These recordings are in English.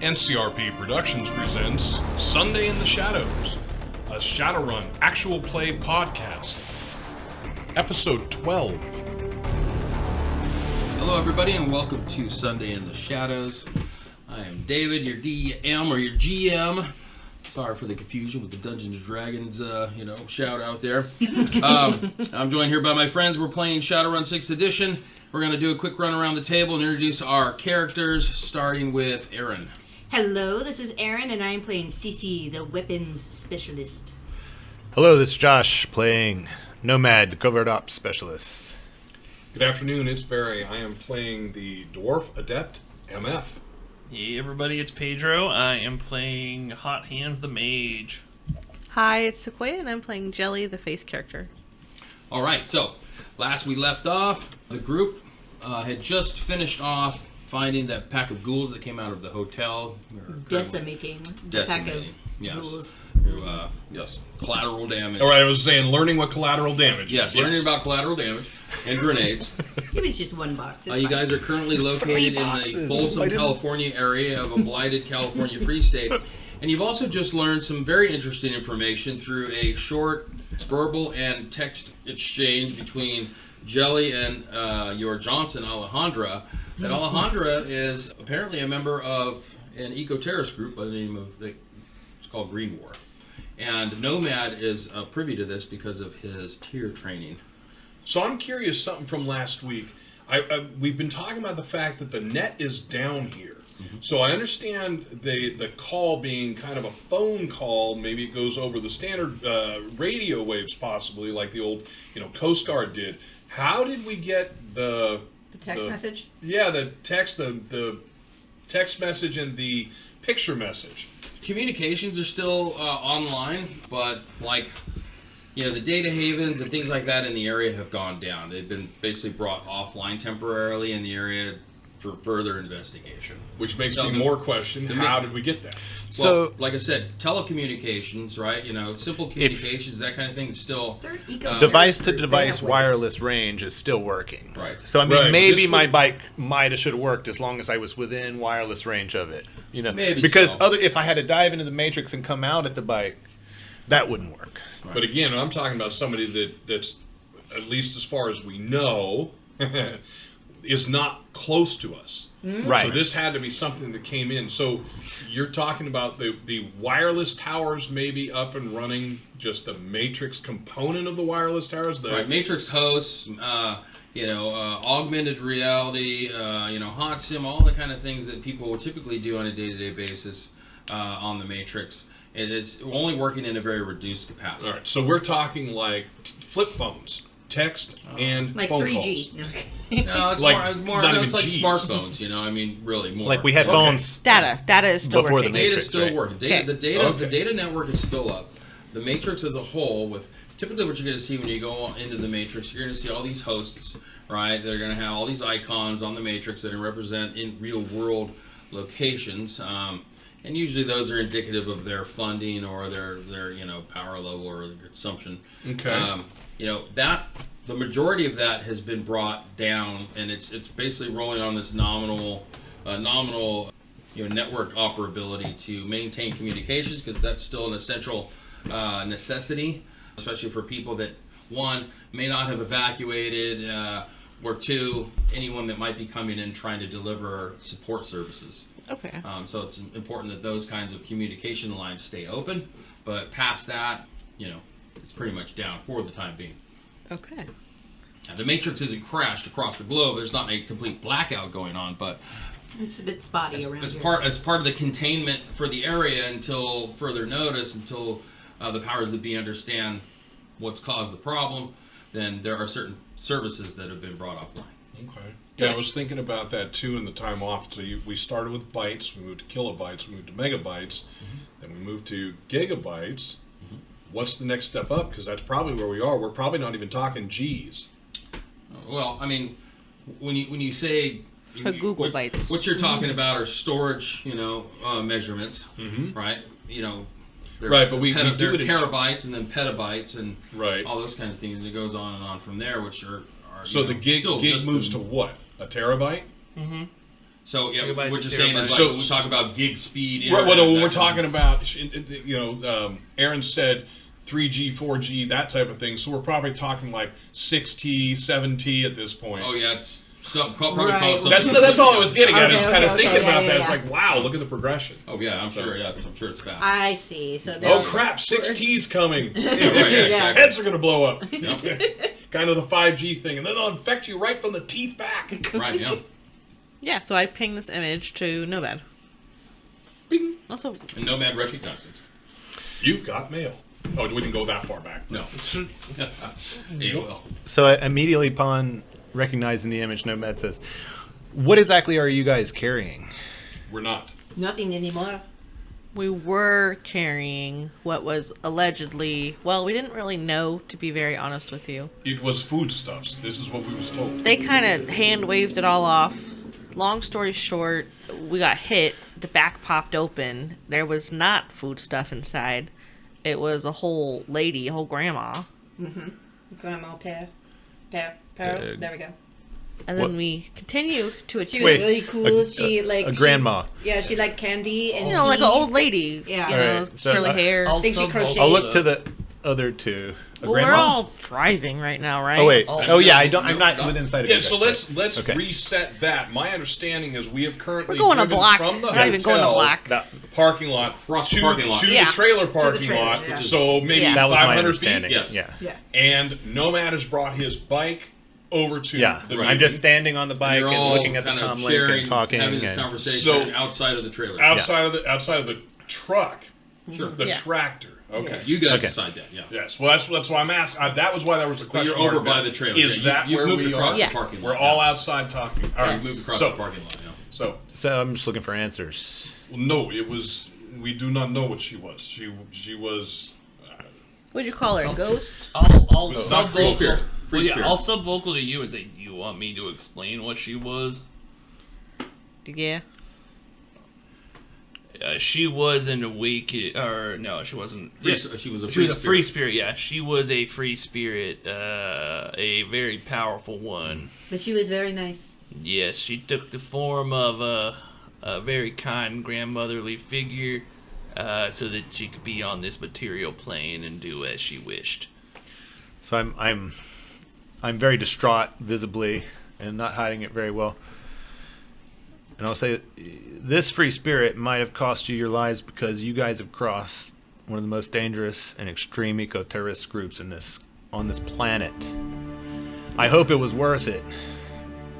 NCRP Productions presents Sunday in the Shadows, a Shadowrun actual play podcast. Episode 12. Hello everybody and welcome to Sunday in the Shadows. I am David, your DM or your GM. Sorry for the confusion with the Dungeons & Dragons, shout out there. I'm joined here by my friends. We're playing Shadowrun 6th edition. We're going to do a quick run around the table and introduce our characters, starting with Erin. Hello, this is Erin, and I am playing CeCe, the weapons specialist. Hello, this is Josh, playing Nomad, the covert ops specialist. Good afternoon, it's Barry. I am playing the Dwarf, Adept, MF. Hey everybody, it's Pedro. I am playing Hot Hands the Mage. Hi, it's Sequoia, and I'm playing Jelly, the face character. Alright, so last we left off, the group had just finished off finding that pack of ghouls that came out of the hotel. Decimating the pack of ghouls. Yes, collateral damage. All right, I was saying learning what collateral damage is. Yes, learning about collateral damage and grenades. It was just one box. You guys are currently located in the Folsom, California area of a blighted California Free State. And you've also just learned some very interesting information through a short verbal and text exchange between Jelly and your Johnson, Alejandra. That Alejandra is apparently a member of an eco-terrorist group by the name of, it's called Green War. And Nomad is privy to this because of his tier training. So I'm curious, something from last week. We've been talking about the fact that the net is down here. Mm-hmm. So I understand the call being kind of a phone call. Maybe it goes over the standard radio waves, possibly, like the old Coast Guard did. How did we get the text message? Yeah, the text message and the picture message. Communications are still online, but the data havens and things like that in the area have gone down. They've been basically brought offline temporarily in the area for further investigation. Which makes me more question, how did we get that? Well, so, like I said, telecommunications, right? Simple communications, that kind of thing is still... device-to-device wireless range is still working. Right. So, I mean, maybe my bike should have worked as long as I was within wireless range of it. Maybe because so. If I had to dive into the Matrix and come out at the bike, that wouldn't work. Right. But again, I'm talking about somebody that's, at least as far as we know, is not close to us. Mm-hmm. Right. So this had to be something that came in. So you're talking about the wireless towers maybe up and running, just the Matrix component of the wireless towers? Right, Matrix hosts, augmented reality, hot sim, all the kind of things that people will typically do on a day-to-day basis on the Matrix. It's only working in a very reduced capacity. All right, so we're talking like flip phones, text, and like phone 3G. calls. No, it's more it's like smartphones, really more. Like we had phones. Data is still before working. the Matrix, Data is still working. The data network is still up. The Matrix as a whole, with typically what you're going to see when you go into the Matrix, you're going to see all these hosts, right? They're going to have all these icons on the Matrix that represent in real world locations. And usually those are indicative of their funding or their power level or their consumption. Okay. The majority of that has been brought down, and it's basically rolling on this nominal network operability to maintain communications, because that's still an essential necessity, especially for people that, one, may not have evacuated, or two, anyone that might be coming in trying to deliver support services. Okay. So it's important that those kinds of communication lines stay open, but past that, it's pretty much down for the time being. Okay. Now, the Matrix isn't crashed across the globe. There's not a complete blackout going on, but it's a bit spotty around here. As part of the containment for the area until further notice, until the powers that be understand what's caused the problem, then there are certain services that have been brought offline. Okay. Yeah, I was thinking about that too in the time off. So we started with bytes, we moved to kilobytes, we moved to megabytes, then we moved to gigabytes. Mm-hmm. What's the next step up? Because that's probably where we are. We're probably not even talking G's. Well, I mean, when you say for Google bytes, what you're talking about are storage, measurements, right? Right, but we do it terabytes and then petabytes and right. all those kinds of things. And it goes on from there, which are so the gig moves to what? A terabyte? Mm-hmm. So yeah, Goodbye what to you're saying is like So- we talk about gig speed. Right, internet, when that we're kind talking of- about, Erin said 3G, 4G, that type of thing. So we're probably talking like 6T, 7T at this point. Oh yeah, it's probably Right. called something. That's all I was getting at. Okay, Is kind of okay, thinking okay, about yeah, that. yeah, It's yeah. like, wow, look at the progression. Oh yeah, I'm sure. Yeah, I'm sure it's fast. I see. So Oh crap, 6T's coming. Right, yeah, exactly. Heads are gonna blow up. Yep. Kind of the 5G thing, and then they'll infect you right from the teeth back. Right. Yeah. Yeah, so I ping this image to Nomad. Bing. Also, And Nomad recognizes. You've got mail. Oh, we didn't go that far back. No. AOL. So immediately upon recognizing the image, Nomad says, "What exactly are you guys carrying?" We're not. nothing anymore. we were carrying what was allegedly, well, we didn't really know, to be very honest with you. It was foodstuffs. This is what we was told. They kind of hand waved it all off. Long story short, we got hit. The back popped open. There was not food stuff inside. It was a whole lady, a whole grandma. Grandma Pear. There we go. And What? then we continued to She achieve, was Wait, really cool. She like a grandma. She liked candy and you know, like an tea. old lady. Yeah. You know, Alright, so, curly hair. I'll Think she sub crocheted. I'll vocal look to the other two. A Well, we're grandma? all driving right now, right? Oh wait. Oh, Oh yeah. no, I'm no, not no. within sight of Yeah, you so guys. let's Okay. reset that. My understanding is we have currently We're going a driven block. from the We're not even going a hotel block. That, parking lot Across to, the parking lot. to Yeah. the trailer parking trailer, lot. yeah. So maybe Yeah. that was my 500 feet. understanding. Yes. Yeah. Yeah. And Nomad has brought his bike over to Yeah. the Right. I'm meeting. just standing on the bike You're and all looking at the kind of comm link sharing, and talking. having this And, conversation So- outside of the trailer. outside of the truck, Sure. the Yeah. tractor. Okay. You guys Okay. decide that. Yeah. Yes. Well, that's why I'm asking. That was why there was a But question. you're over mark by there. the trailer. Is Yeah, that you where moved we across are? Yes. the parking lot. We're all outside talking. All right. You moved across so, the parking lot. Yeah. So, I'm just looking for answers. no, it was. We do not know what she was. She was. What'd you call her? A ghost? I'll It's sub not free vocal. spirit. Free Well, yeah, spirit. I'll sub vocal to you and say, "You want me to explain what she was?" Yeah. She was an awakened, or no, she wasn't. Free- Yeah, she was a she free was a free spirit. spirit. Yeah, she was a free spirit, a very powerful one. But she was very nice. Yes, she took the form of a very kind grandmotherly figure, so that she could be on this material plane and do as she wished. So I'm very distraught visibly and not hiding it very well. And I'll say this free spirit might have cost you your lives because you guys have crossed one of the most dangerous and extreme eco-terrorist groups on this planet. I hope it was worth it.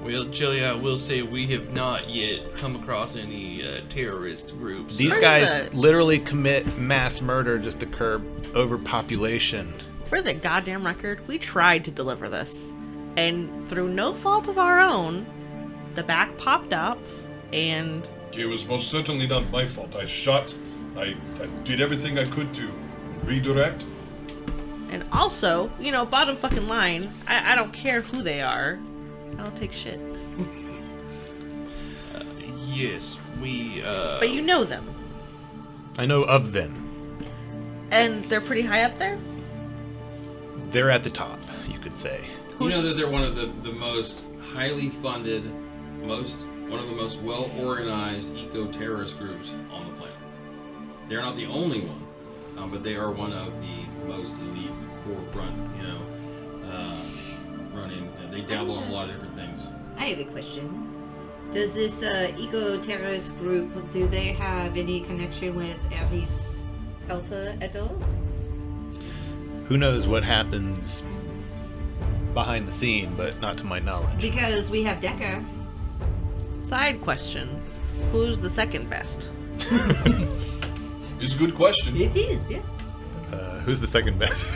Well, Jelly, I will say we have not yet come across any terrorist groups. These For guys the- literally commit mass murder just to curb overpopulation. For the goddamn record, we tried to deliver this. And through no fault of our own, the back popped up and It was most certainly not my fault. I shot. I did everything I could to redirect. also, you know, bottom fucking line, I don't care who they are. I don't take shit. Yes, we. But you know them. I know of them. And they're pretty high up there? They're at the top, you could say. You know that they're one of the most highly funded, one of the most well-organized eco-terrorist groups on the planet. They're not the only one, but they are one of the most elite, forefront, running. They dabble in a lot of different things. I have a question. Does this eco-terrorist group, do they have any connection with Ares Alpha at all? Who knows what happens behind the scene, but not to my knowledge. Because we have Decker. Side question. Who's the second best? It's a good question. It is, yeah. Who's the second best?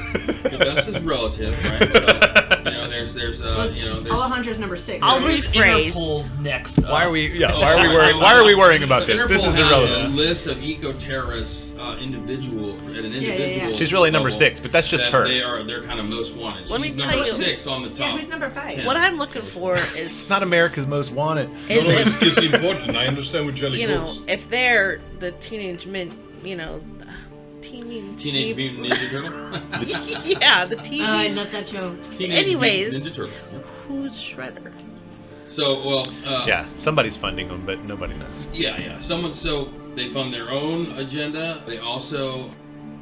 The best is relative, right? So, there's Alejandro's number 6. I'll right? rephrase. Interpol's next. Why are we? Yeah. Oh, Why are we right, worrying? so- Why are we worrying about So this? This Interpol is has irrelevant. a list of eco-terrorists individual at an individual. yeah. She's really number level 6, but that's just that her. They're kind of most wanted. Let me She's tell number you- 6 on the top. Yeah, who's number 5? 10. What I'm looking for is, It's not America's Most Wanted. No, is no, if, it's important. I understand what Jelly you know, goes. if they're the teenage mint, you know, Teenage Mutant Ninja Turtle. yeah, the I TV. love that show. Teenage Anyways. Mutant Ninja Turtle. Yeah. Who's Shredder? Yeah, somebody's funding them, but nobody knows. Yeah. So they fund their own agenda. They also,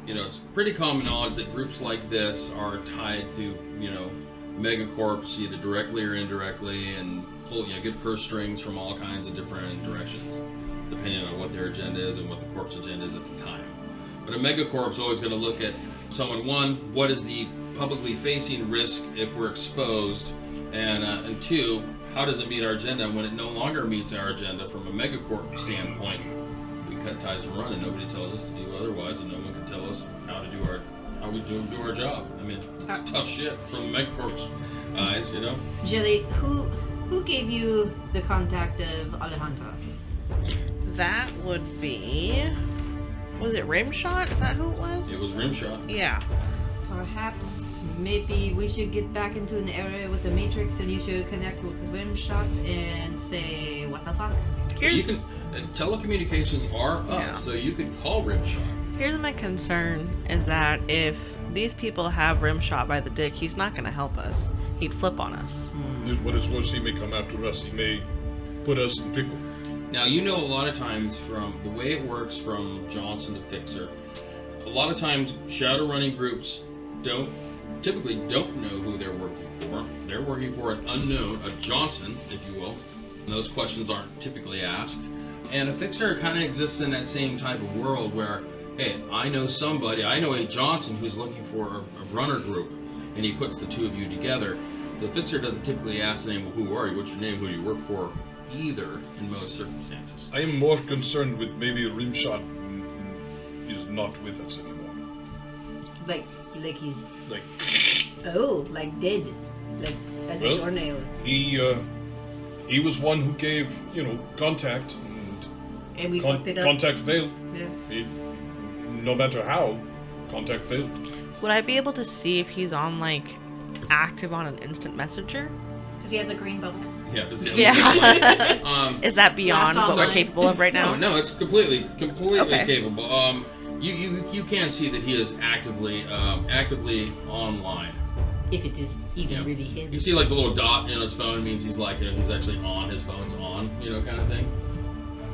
it's pretty common knowledge that groups like this are tied to, megacorps, either directly or indirectly, and pull, get purse strings from all kinds of different directions, depending on what their agenda is and what the corp's agenda is at the time. But a megacorp is always going to look at someone, one, what is the publicly facing risk if we're exposed, and two, how does it meet our agenda? And when it no longer meets our agenda from a megacorp standpoint, we cut ties and run, and nobody tells us to do otherwise, and no one can tell us how we do our job. I mean, it's tough shit from megacorp's eyes, Jelly, who gave you the contact of Alejandra? That would be... Was it Rimshot? Is that who it was? It was Rimshot. Yeah. Perhaps maybe we should get back into an area with the Matrix and you should connect with Rimshot and say, what the fuck? Telecommunications are up, so you could call Rimshot. Here's my concern is that if these people have Rimshot by the dick, he's not going to help us. He'd flip on us. What is worse, he may come after us. He may put us in pickle. Now, a lot of times from the way it works from Johnson to Fixer, a lot of times Shadowrunning groups typically don't know who they're working for. They're working for an unknown, a Johnson, if you will. And those questions aren't typically asked. And a Fixer kind of exists in that same type of world where, hey, I know a Johnson who's looking for a runner group, and he puts the two of you together. The Fixer doesn't typically ask the name, well, who are you, what's your name, who do you work for, either in most circumstances. I am more concerned with maybe Rimshot is not with us anymore. Like he's... Like... Oh, like dead. Like, as a doornail. He was one who gave, contact. And we fucked it up. Contact failed. Yeah. No matter how, contact failed. Would I be able to see if he's on, active on an instant messenger? Does he have the green bubble? Yeah. Is that beyond what we're capable of right now? No, it's completely capable. You can see that he is actively online. If it is even really him. You see the little dot in his phone means he's he's actually on, his phone's on, kind of thing.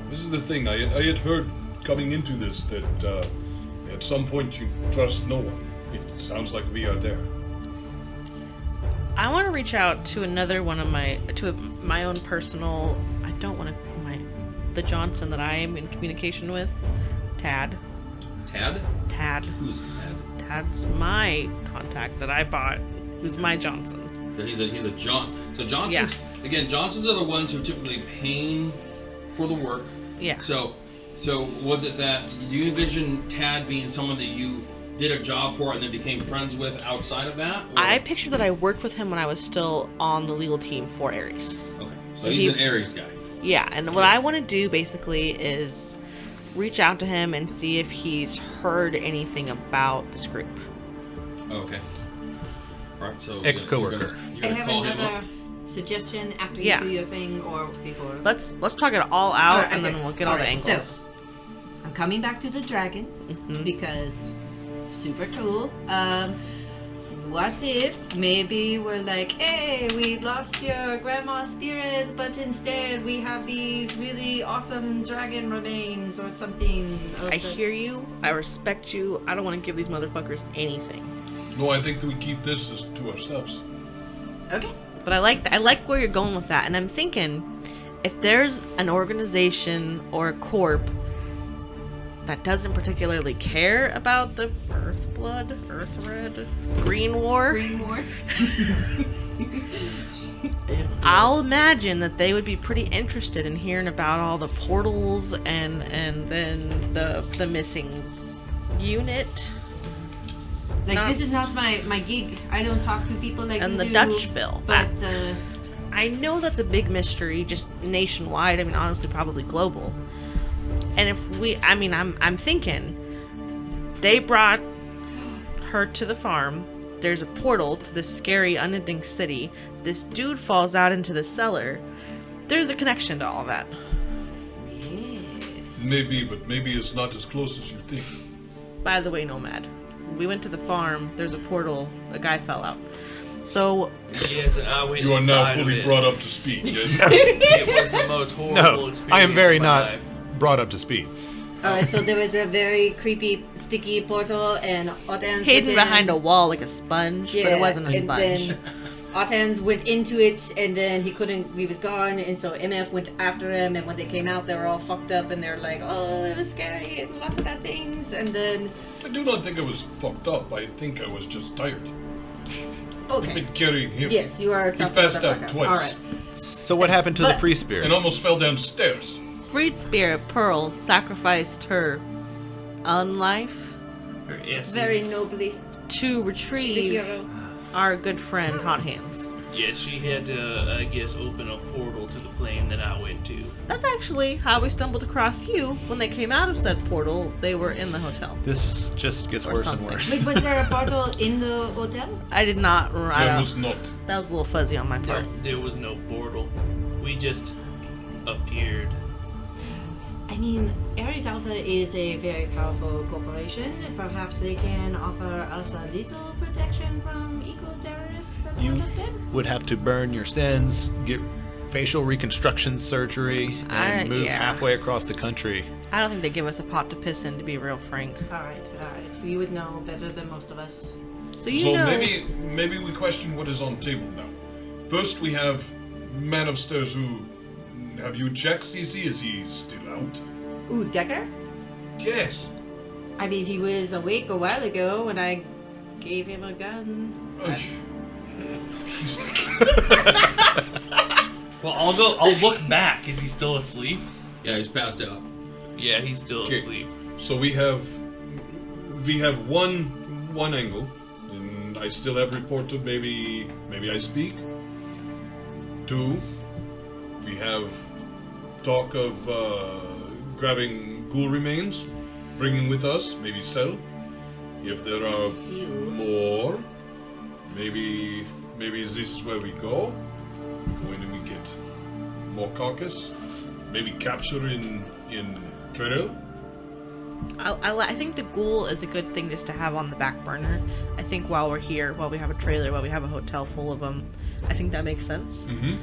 This is the thing, I had heard coming into this that at some point you trust no one. It sounds like we are there. I want to reach out to another one of my own personal, the Johnson that I am in communication with, Tad. Tad? Tad. Who's Tad? Tad's my contact that I bought, who's my Johnson. So he's a Johnson. So Johnsons, again, Johnsons are the ones who typically pay for the work. Yeah. So was it that you envision Tad being someone that you did a job for and then became friends with outside of that? Or? I picture that I worked with him when I was still on the legal team for Ares. Okay. So he's an Ares guy. Yeah, and what I want to do basically is reach out to him and see if he's heard anything about this group. Okay. All right, so ex-coworker. I have another suggestion after you do your thing or before. Let's talk it all out and then we'll get all the angles. So, I'm coming back to the dragons because super cool. What if maybe we're like, hey, we lost your grandma's spirit, but instead we have these really awesome dragon remains or something. I hear you. I respect you. I don't want to give these motherfuckers anything. No, I think that we keep this to ourselves. Okay. But I like where you're going with that, and I'm thinking if there's an organization or a corp that doesn't particularly care about the Earthred, Green War. I'll imagine that they would be pretty interested in hearing about all the portals and then the missing unit. This is not my gig. I don't talk to people like and you the do, Dutchville. But I know that's a big mystery, just nationwide. I mean, honestly, probably global. And if I'm thinking they brought her to the farm. There's a portal to this scary, unending city. This dude falls out into the cellar. There's a connection to all that. Yes. Maybe, but maybe it's not as close as you think. By the way, Nomad, we went to the farm. There's a portal. A guy fell out. So Yes, and I went You are now inside of fully it. brought up to speed. Yes. It was the most horrible No, experience I am very of my not life. brought up to speed. Alright, so there was a very creepy, sticky portal, and Otans hidden behind a wall like a sponge, but it wasn't a and sponge. then Otans went into it, and then he was gone, and so MF went after him, and when they came out, they were all fucked up, and they're like, oh, it was scary, and lots of bad things, and then... I do not think I was fucked up. I think I was just tired. I've Okay. been carrying him. Yes, you are... He passed out twice. Alright. So what happened to the But- free spirit? And almost fell downstairs. Freed spirit Pearl sacrificed her unlife Her essence. Very nobly. to She's a retrieve hero. our good friend Hot Hands. Yeah, she had to, I guess, open a portal to the plane that I went to. That's actually how we stumbled across you. When they came out of said portal, they were in the hotel. This just gets Or worse something. and worse. Wait, was there a portal in the hotel? I did not. I There don't- was not. that was a little fuzzy on my part. There was no portal. We just appeared. I mean, Ares Alpha is a very powerful corporation. Perhaps they can offer us a little protection from eco-terrorists that You want us dead? would have to burn your sins, get facial reconstruction surgery, and move yeah. halfway across the country. I don't think they give us a pot to piss in, to be real frank. Alright. You would know better than most of us. So you So know, maybe we question what is on the table now. First, we have man upstairs who. Have you checked, CeCe? Is he still out? Ooh, Decker? Yes. I mean, he was awake a while ago when I gave him a gun. He's Well, I'll look back. Is he still asleep? Yeah, he's passed out. Yeah, he's still Okay. asleep. So we have one angle, and I still have report of maybe I speak. Two, we have talk of grabbing ghoul remains, bringing with us, maybe sell. If there are more, maybe this is where we go. When we get more carcass, maybe capture in trail. I think the ghoul is a good thing just to have on the back burner. I think while we're here, while we have a trailer, while we have a hotel full of them, I think that makes sense. Mm-hmm.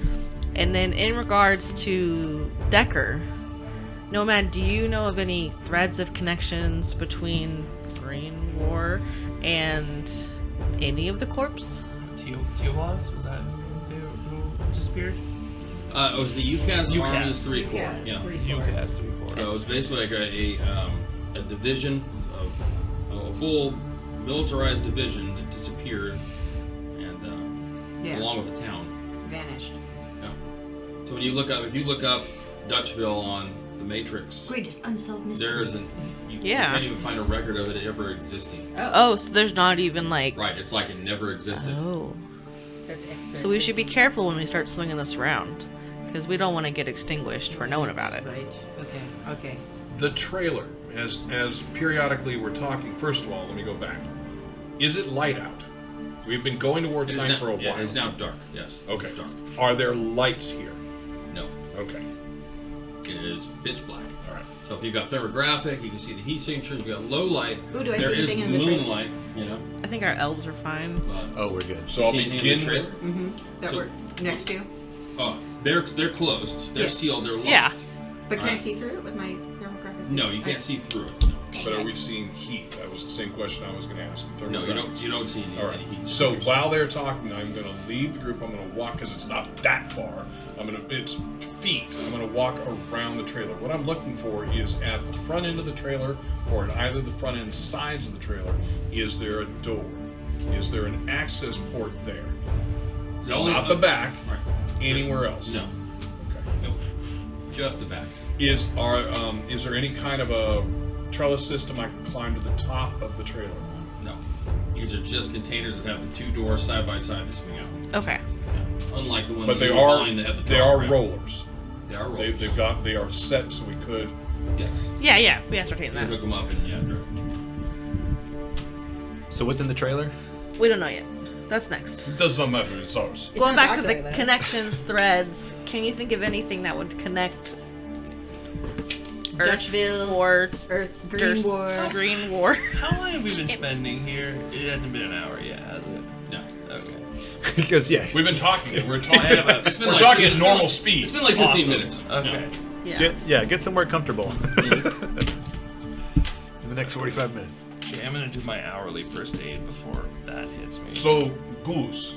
And then in regards to Decker, Nomad, do you know of any threads of connections between Green War and any of the corps? Teowas? Was that who disappeared? It was the UCAS UCAS. Army's 3 Corps. UCAS, Yeah. 3 You Corps. cast 3-4. So it was basically like a division of a full militarized division that disappeared, and Yeah. along with the town. Vanished. Yeah. So when you look up, if you look up Dutchville on the Matrix, Greatest unsolved mystery. there isn't. You Yeah. can't even find a record of it ever existing. Oh, so there's not even like. Right. It's like it never existed. Oh. That's excellent. So we should be careful when we start swinging this around, because we don't want to get extinguished for knowing about it. Right. Okay. The trailer, as periodically we're talking. First of all, let me go back. Is it light out? We've been going towards It's night now, for a while. yeah, it's now dark. Yes. Okay. Dark. Are there lights here? No. Okay. It is pitch black. All right. So if you've got thermographic, you can see the heat signatures. You've got low light. Ooh, do I There see is anything in the trailer? moonlight. You know. I think our elves are fine. But, Oh, we're good. So I'll see anything in begin the with. trailer? Mm-hmm. That So- we're next to. They're closed. They're Yeah. sealed. They're locked. Yeah. But can I Alright. see through it with my thermographic? No, you can't see through it. No. But are we seeing heat? That was the same question I was going to ask. The No, thermographic. you don't see any, All right. any heat So signatures. while they're talking, I'm going to leave the group. I'm going to walk because it's not that far. It's feet. I'm going to walk around the trailer. What I'm looking for is at the front end of the trailer, or at either the front end sides of the trailer. Is there a door? Is there an access port there? The only- Not the back. Right. Anywhere else? No. Okay. Nope. Just the back. Is there any kind of a trellis system I can climb to the top of the trailer? No. These are just containers that have the two doors side by side that swing out. Okay. Yeah. Unlike the one But that they you were are behind that have the they drop are ramp. rollers. They are rollers. They are set so we could. Yes. Yeah, we ascertained You that. hook them up and yeah. So what's in the trailer? We don't know yet. That's next. It does not matter. It's ours. It's Going not back to the dark, though. connections, threads, can you think of anything that would connect Dutchville, or Earth, Green War. Green War? How long have we been spending here? It hasn't been an hour yet, has it? No. Okay. Because We've been talking. We're talking. It's been We're like- talking at normal speed. It's been like 15 Awesome. minutes. Okay. get somewhere comfortable in the next 45 minutes. Okay, I'm gonna do my hourly first aid before that hits me. So ghouls,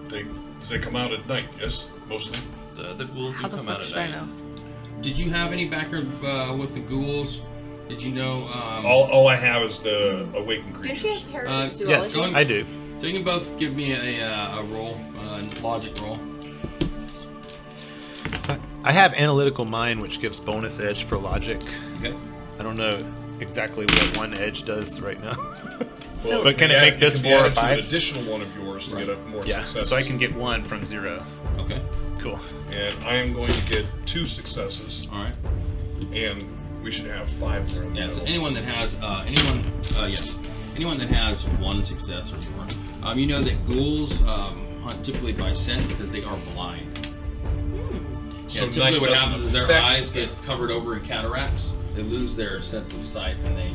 they come out at night, yes, mostly. The ghouls do How the come fuck out at should I night. know? Did you have any background with the ghouls? Did you know? All I have is the awakened Don't you creatures. have heritage zoology? Yes, Go on. I do. So you can both give me a roll, logic roll. I have analytical mind, which gives bonus edge for logic. Okay. I don't know exactly what one edge does right now. Well, but can it make this can be 4 or added to 5? An additional one of yours to get a more Yeah, successes. so I can get 1 from 0. Okay. Cool. And I am going to get 2 successes, All right. and we should have 5 there. In the Yeah. So middle. anyone that has anyone that has 1 success or more, you know that ghouls hunt typically by scent because they are blind. So Yeah, typically night what doesn't happens is their affect eyes them. get covered over in cataracts. They lose their sense of sight and they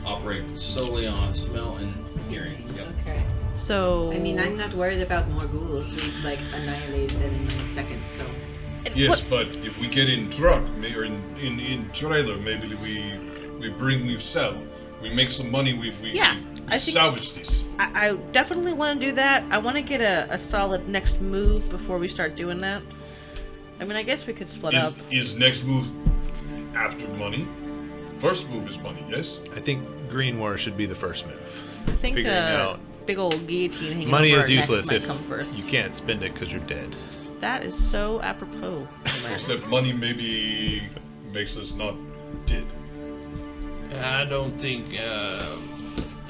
operate solely on smell and hearing. Yep. Okay. So I mean, I'm not worried about more ghouls. We like annihilated them in 9 seconds, so. Yes, but if we get in truck or in trailer, maybe we sell, we make some money. We I think- salvage these. I definitely want to do that. I want to get a solid next move before we start doing that. I mean, I guess we could split up. Is next move after money? First move is money. Yes. I think Green War should be the first move. I think figuring out. big old guillotine hanging Money over is our necks useless might if come first. you can't spend it because you're dead. That is so apropos. Except money maybe makes us not dead. I don't think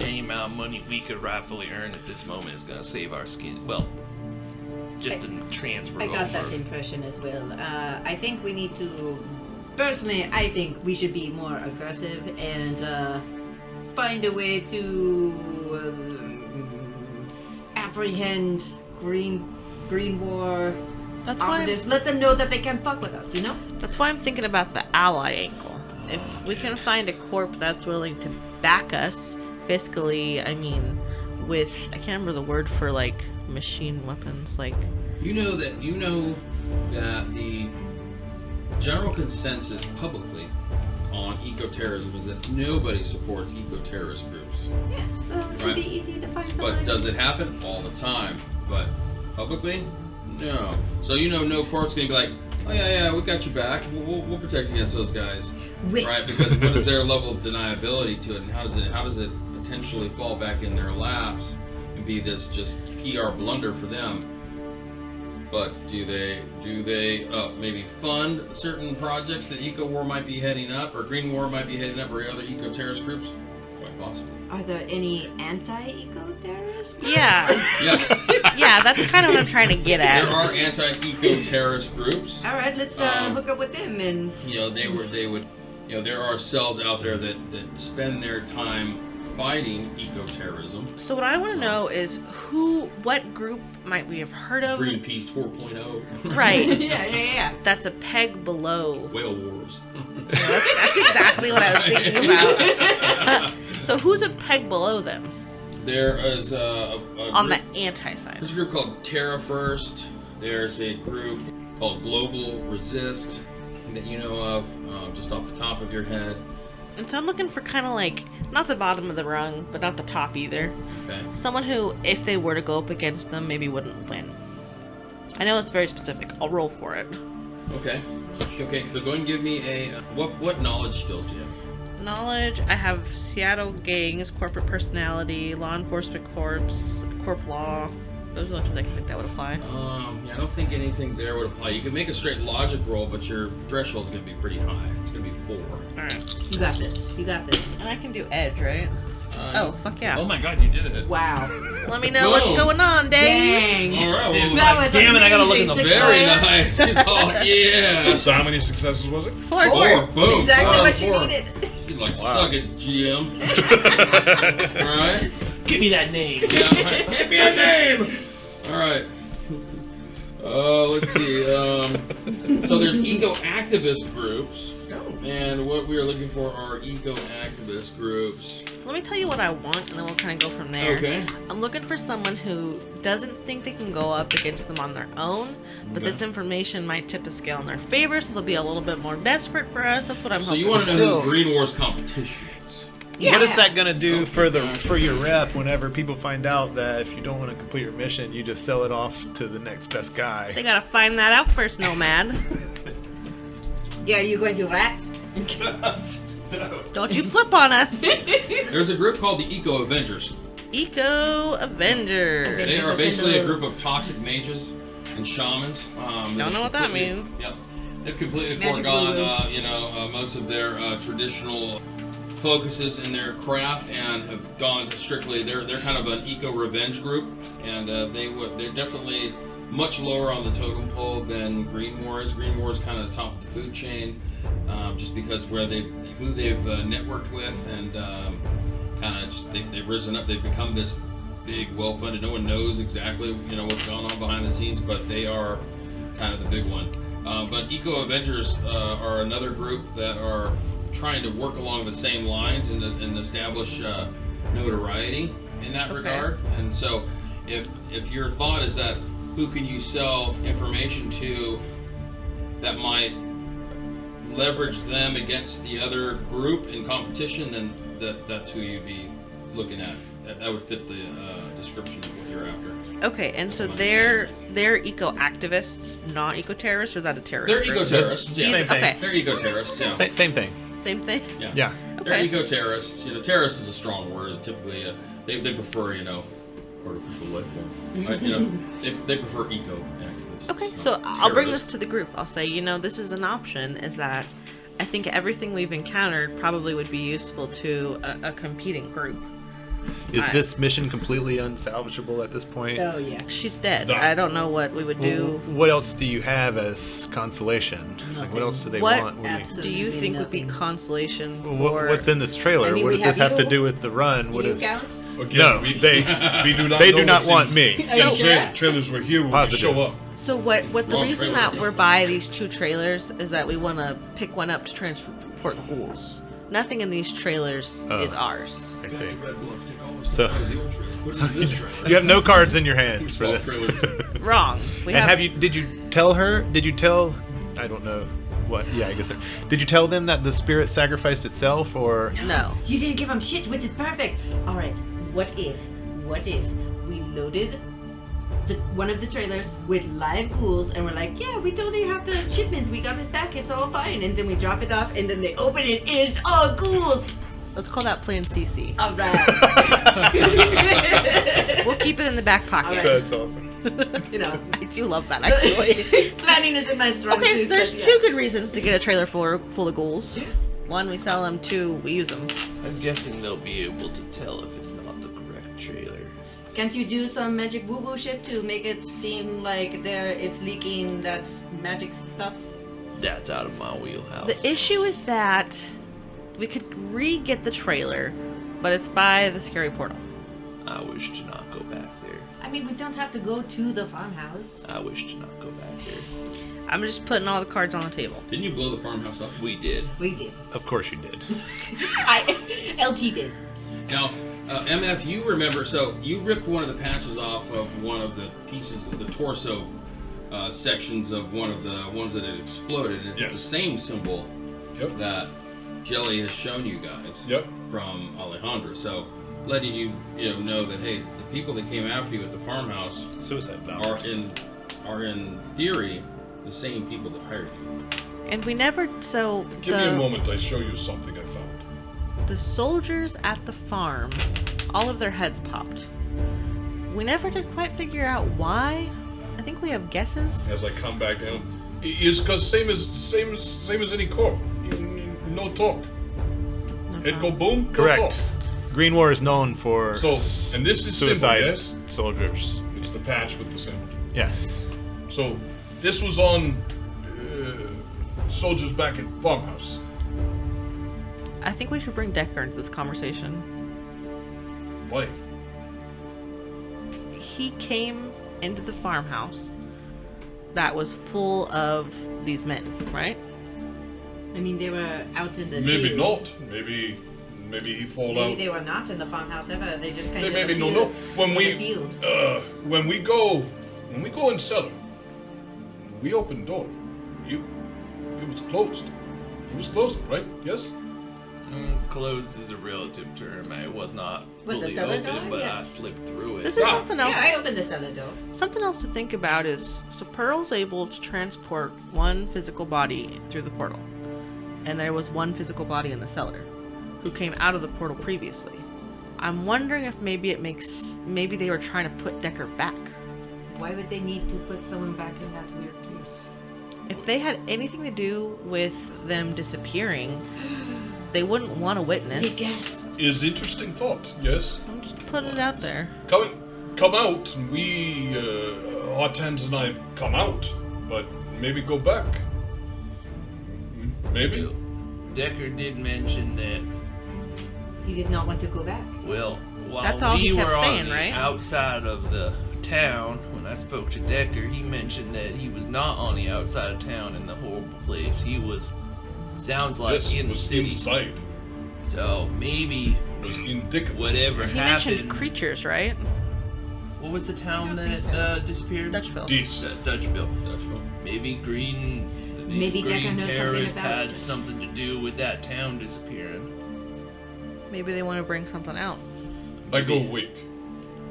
any amount of money we could rightfully earn at this moment is gonna save our skin. Well, just to transfer I got over. that impression as well. I think we need to. Personally, I think we should be more aggressive and find a way to apprehend Green War That's why. operatives. Let them know that they can fuck with us. You know. That's why I'm thinking about the ally angle. If we can find a corp that's willing to back us fiscally, I mean, with I can't remember the word for like machine weapons, like You know that the general consensus publicly on eco-terrorism is that nobody supports eco-terrorist groups. Yeah. So it should Right. be easy to find But someone. does it happen? All the time. But publicly? No. So no court's gonna be like, oh yeah, we got your back. We'll protect you against those guys. Wait. Right? Because what is their level of deniability to it, and how does it potentially fall back in their laps and be this just PR blunder for them? But do they maybe fund certain projects that Eco War might be heading up, or Green War might be heading up, or other eco-terrorist groups? Quite possibly. Are there any anti-eco-terrorists? yeah, Yes, yeah. That's kind of what I'm trying to get at. there are anti-eco-terrorist groups. All right, let's hook up with them and. They would. There are cells out there that spend their time fighting eco-terrorism. So what I want to know is what group might we have heard of? Greenpeace 4.0. Right. yeah. That's a peg below. Whale wars. That's exactly what I was thinking about. So who's a peg below them There is a on group, the anti side? There's a group called Terra First. There's a group called Global Resist that you know of, just off the top of your head. And so I'm looking for kind of like not the bottom of the rung, but not the top either. Okay. Someone who, if they were to go up against them, maybe wouldn't win. I know that's very specific. I'll roll for it. Okay. So go ahead and give me a what knowledge skills do you have? Knowledge. I have Seattle gangs, corporate personality, law enforcement corps, corp law. Those are the ones I think that would apply. Yeah, I don't think anything there would apply. You can make a straight logic roll, but your threshold's going to be pretty high. It's going to be 4. All right. You got this. And I can do edge, right? Oh, fuck yeah. Oh my god, you did it. Wow. Let me know what's Boom. going on, Dave. Dang. All right. Dude, Well, That was damn it, I gotta look in the amazing, very Sequoia. nice. Oh yeah. So how many successes was it? 4. 4. Boom. Exactly Four. what she 4. needed. She's like, suck it, GM. All right. Give me that name. Yeah. All right. Give me a name. All right. Let's see. So there's eco activist groups, And what we are looking for are eco-activist groups. Let me tell you what I want, and then we'll kind of go from there. Okay. I'm looking for someone who doesn't think they can go up against them on their own, but this information might tip the scale in their favor, so they'll be a little bit more desperate for us. That's what I'm hoping. So you want to know Still- who the Green Wars competition is? Yeah. What is that gonna do for your rep whenever people find out that if you don't want to complete your mission, you just sell it off to the next best They guy? gotta find that out first, Nomad. Yeah, are you going to rat? Don't you flip on us. There's a group called the Eco Avengers. Eco Avengers. They are Avengers basically a Assemble. group of toxic mages and shamans. Don't know what that means. Yep. They've completely Magic foregone, voodoo. most of their traditional focuses in their craft and have gone to strictly. They're kind of an eco revenge group, and they're definitely much lower on the totem pole than Green Wars. Green Wars kind of the top of the food chain, just because who they've networked with, and kind of just they've risen up. They've become this big, well-funded. No one knows exactly what's going on behind the scenes, but they are kind of the big one. But Eco Avengers are another group that are trying to work along the same lines and establish notoriety in that regard. And so, if your thought is that who can you sell information to that might leverage them against the other group in competition, then that's who you'd be looking at. That would fit the description of what you're after. Okay, and so they're eco-activists, not eco-terrorists, or is that a terrorist They're group? eco-terrorists. Yeah. Same thing. Okay, They're eco-terrorists. Yeah. Same thing. same thing? Yeah. Yeah. They're Okay. eco-terrorists. Terrorist is a strong word. Typically, they prefer artificial life form. They prefer eco-activists. Okay, not so I'll bring this terrorists. to the group. I'll say, this is an option, is that I think everything we've encountered probably would be useful to a competing group. Is I- this mission completely unsalvageable at this point? Oh yeah. She's dead. Done. I don't know what we would do. What else do you have as consolation? Like, what else do they What want? When do you Absolutely think would be nothing. consolation you, for... what's in this trailer? I mean, what we does this have have to you. do with the run? Do What you is- count? Again, No, we they do not they know do not what's want in- me. Are you in sure? trailers were here when Positive. we show up. So what the Wrong reason trailer. that we're by these two trailers is that we want to pick one up to transport ghouls. Nothing in these trailers Oh. is ours. I see. Red Bluff, take all this So- stuff out of the old trailer. Put it in this trailer. You have no cards in your hands for Small this. trailers. Wrong. We And did you tell her? Did you tell? I don't know what. Yeah, I guess. Did you tell them that the spirit sacrificed itself, or? No. You didn't give him shit, which is perfect. All right. What if we loaded one of the trailers with live ghouls, and we're like, yeah, we totally have the shipment. We got it back. It's all fine. And then we drop it off, and then they open it, and it's all ghouls. Let's call that Plan CeCe. All right. We'll keep it in the back pocket. Alright. That's awesome. I do love that, actually. Planning isn't my strong Okay, so suit. there's but yeah. two good reasons to get a trailer full of ghouls. One, we sell them. Two, we use them. I'm guessing they'll be able to tell if it's not the correct trailer. Can't you do some magic woo-woo shit to make it seem like it's leaking that magic stuff? That's out of my wheelhouse. The issue is that we could re-get the trailer, but it's by the scary portal. I wish to not go back there. I mean, we don't have to go to the farmhouse. I wish to not go back there. I'm just putting all the cards on the table. Didn't you blow the farmhouse up? We did. We did. Of course you did. LT did. Now, MF, you remember, so you ripped one of the patches off of one of the pieces of the torso sections of one of the ones that had exploded. It's Yes. the same symbol Yep. that Jelly has shown you guys Yep. from Alejandra. So, letting you know that, hey, the people that came after you at the farmhouse Suicide are in theory the same people that hired you. And we never. So Give me a moment. I show you something I found. the soldiers at the farm, all of their heads popped. We never did quite figure out why. I think we have guesses. As I come back down, it's because same as any corp. No talk. Head go boom. No Correct. talk. Green War is known for So, and this is symbol, suicide yes? soldiers. It's the patch with the symbol. Yes. So, this was on soldiers back at farmhouse. I think we should bring Decker into this conversation. Why? He came into the farmhouse that was full of these men, right? I mean, they were out in the Maybe field. not. Maybe he fall Maybe out. they were not in the farmhouse ever. They just kind of Maybe no. appeared When in we the field. when we go in cellar, we open door. It was closed. It was closed, right? Yes. Closed is a relative term. I was not What, the fully cellar open, door? but Yeah. I slipped through it. This is something else. Yeah, I opened the cellar door. Something else to think about is so Pearl's able to transport one physical body through the portal, and there was one physical body in the cellar, who came out of the portal previously. I'm wondering if maybe they were trying to put Decker back. Why would they need to put someone back in that weird place? If they had anything to do with them disappearing, they wouldn't want to witness. They guess. Is interesting thought. Yes. I'm just putting it out there. Come out. We Hortense and I come out, but maybe go back. Maybe. Decker did mention that, He did not want to go back. well, while That's all we he kept were saying, on the right? outside of the town, when I spoke to Decker, he mentioned that he was not on the outside of town in the horrible place. He was, sounds like, Yes, in the was city. inside. So maybe Was indicative. whatever He happened. mentioned creatures, right? What was the town I don't think that disappeared? Dutchville. Dees. Dutchville. Maybe these Maybe Decker green knows something terrorists about had it. something to do with that town disappearing. Maybe they want to bring something out. I go wake.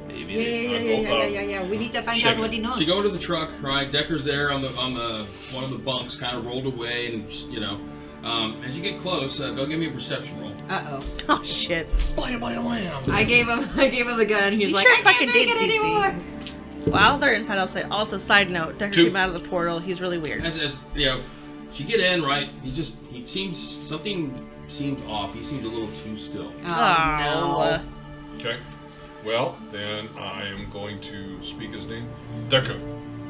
Maybe Yeah, they- yeah, yeah, yeah, yeah, yeah. We need to find Check out what he knows. So you go to the truck, right? Decker's there on the one of the bunks, kind of rolled away, and as you get close, go give me a perception roll. Uh-oh. Oh shit! Blam, blam, blam. I gave him the gun. He's You like, sure I can't fucking take did, it CeCe. anymore. While they're inside, I'll say also side note: Decker Two. came out of the portal. He's really weird. As you get in, right? Something seemed off. He seemed a little too still. Oh, no. Okay. Well, then I am going to speak his name, Decker,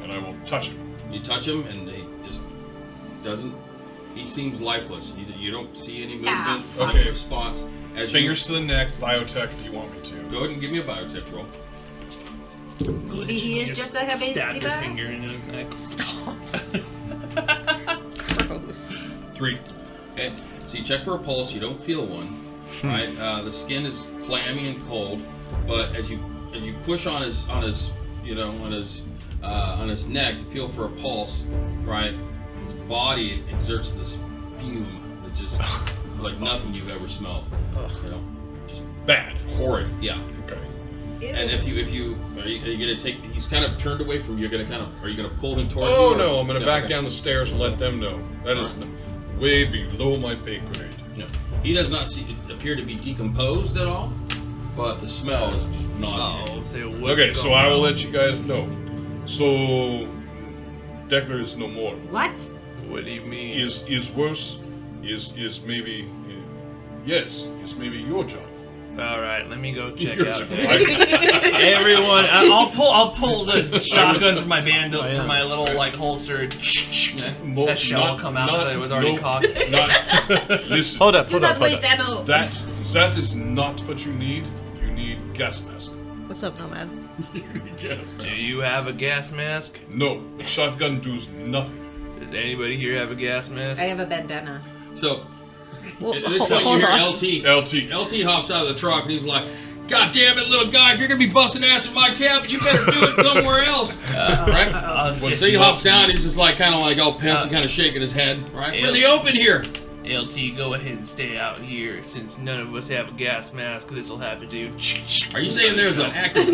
and I will touch him. You touch him, and he just doesn't. He seems lifeless. You don't see any movement, Okay. no spots. As Fingers to the neck, biotech, if you want me to. Go ahead and give me a biotech roll. Maybe he is just a heavy stabbed your sleeper. finger in his neck. Gross. 3. Okay. So you check for a pulse. You don't feel one. Right. The skin is clammy and cold, but as you push on his neck to feel for a pulse, right? His body exerts this fume that just like nothing you've ever smelled. Just Bad. horrid. Yeah. Okay. And if you are you gonna take? He's kind of turned away from you. Are you gonna pull him towards you? Oh or- no, I'm going to back okay. down the stairs and let them know. That is way below my pay grade. No. He does not appear to be decomposed at all, but the smell is just nauseating. Oh, so what's Okay, so going I will on? let you guys know. So, Decker is no more. What? What do you mean? Is worse. Is maybe. Yes, is maybe your job. All right, let me go check Your out. job. Everyone, I'll pull the shotgun from my band from my little like holstered. That shell will come out because it was already cocked. Listen. Hold up, Do hold up, not hold waste up. ammo. That is not what you need. You need gas mask. What's up, Nomad? Do you have a gas mask? No, the shotgun does nothing. Does anybody here have a gas mask? I have a bandana. So Well, at this point, you hold hear on. LT. LT hops out of the truck and he's like, "God damn it, little guy! If you're gonna be busting ass in my cabin, you better do it somewhere else." Right? Well, so he hops down. He's just like kind of like all pissed and kind of shaking his head. Right? We're in the open here. LT, go ahead and stay out here since none of us have a gas mask. This will have to do. Are you saying there's an active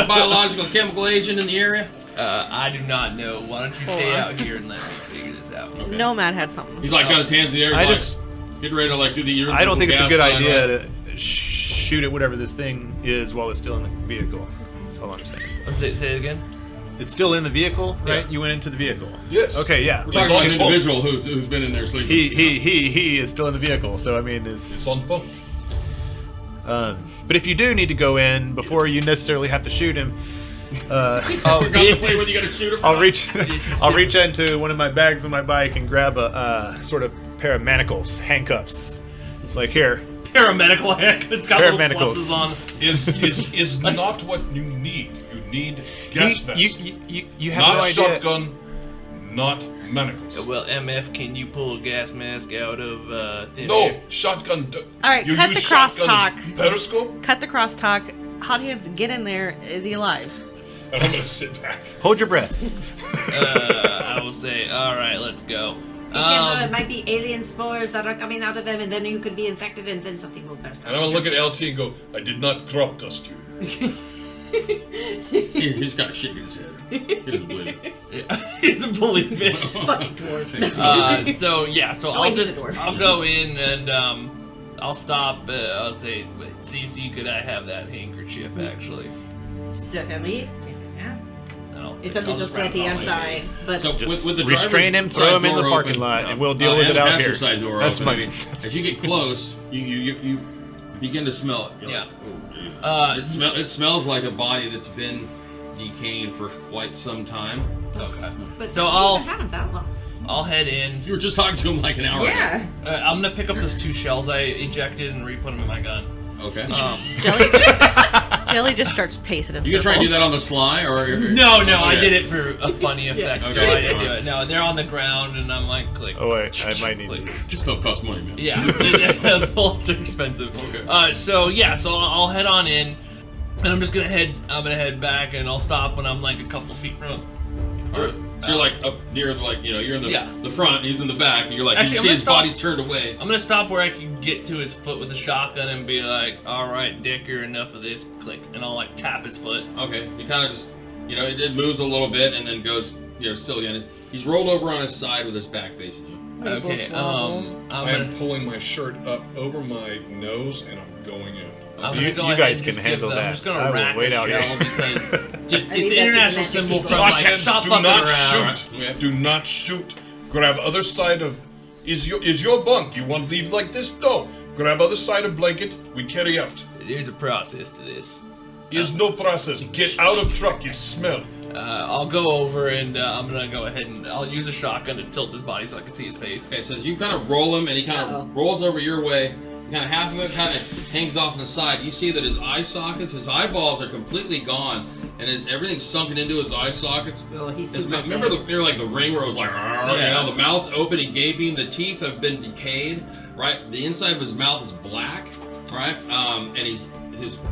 biological chemical agent in the area? I do not know. Why don't you stay out here and let me figure this out? Okay. Nomad had something. He's like got his hands in the air. I He's just- like getting ready to like do the universal I don't think it's a gas good sign, idea right? to shoot at whatever this thing is while it's still in the vehicle. That's all I'm saying. Let's say it again. It's still in the vehicle, right? Yeah. You went into the vehicle. Yes. Okay, yeah. We're talking about an on phone. individual who's been in there sleeping. He is still in the vehicle. So I mean, It's on phone. but if you do need to go in before you necessarily have to shoot him, Forgot to This say is- when you gotta shoot him. I'll reach is I'll reach into one of my bags on my bike and grab a sort of pair of manacles, handcuffs. It's like here. Paramedical hack. It's got little Paramedicals. pluses on. Is not what you need. You need gas mask. You have Not no a idea. shotgun, not manacles. Well, MF, can you pull a gas mask out of thin No, air? shotgun. All right, You cut use the shotgun crosstalk. as Periscope, Cut the crosstalk. How do you have to get in there? Is he alive? and I'm gonna sit back. Hold your breath. I will say, all right, let's go. Be careful, it might be alien spores that are coming out of them, and then you could be infected, and then something will burst out. And I'm gonna look at LT and go, I did not crop dust you. He's got shit in his head. He doesn't believe it. He doesn't believe it. Fucking dwarves. So I I'll need just the dwarf. I'll go in and I'll stop. I'll say, wait, CeCe, could I have that handkerchief actually? Certainly. Yeah. I'll It's a I'll little just wrap it sweaty, on I'm my sorry. face. But So Just with the restrain him, driver's throw him side in the door parking open, lot, and we'll deal with and it the out passenger here. side door That's open. my- I mean, as you get close, you begin to smell it. You're Yeah. like, oh, geez. It smells like a body that's been decaying for quite some time. Okay. but So you I'll- haven't had him that long. I'll head in. You were just talking to him like an hour Yeah. I'm gonna pick up those 2 shells I ejected and re-put them in my gun. ago. Okay. Jelly just starts pacing in You can try and do circles. that on the sly, or No, I Okay. did it for a funny effect. So Okay. I didn't do it. No, they're on the ground and I'm like, click. Oh wait, I might need click. to. Just stuff costs money, man. Yeah, the bullets are expensive. Okay. So I'll head on in, and I'm gonna head back, and I'll stop when I'm like a couple feet from. All right. So you're like up near, like, you're in Yeah. the front, and he's in the back, and you're like, Actually, you I'm see gonna his stop- body's turned away. I'm gonna stop where I can get to his foot with the shotgun and be like, "All right, Dicker, enough of this." Click, and I'll like tap his foot. Okay. He kind of just, it moves a little bit, and then goes, still again. He's rolled over on his side with his back facing you. Okay. I'm I am gonna. pulling my shirt up over my nose, and I'm going in. I'm gonna go You ahead guys and can just handle give, that. I'm just gonna I will rack wait a out shell here. because just I it's think an that's international a symbol magic from people. like Hotheads, stop do fucking not around. shoot. Yeah. Do not shoot. Grab other side of. Is your bunk? You want to leave like this? No. Grab other side of blanket. We carry out. There's a process to this. Is no process. Get out of truck. You smell. I'll go over and I'm gonna go ahead and I'll use a shotgun to tilt his body so I can see his face. Okay, so as you kind of roll him, and he kind Uh-oh. of rolls over your way, kind of half of it kind of hangs off on the side. You see that his eye sockets, his eyeballs are completely gone, and everything's sunken into his eye sockets. Oh, he's It's, super remember like the ring where it was like, Yeah. the mouth's open and gaping, the teeth have been decayed, right? The inside of his mouth is black, right? And his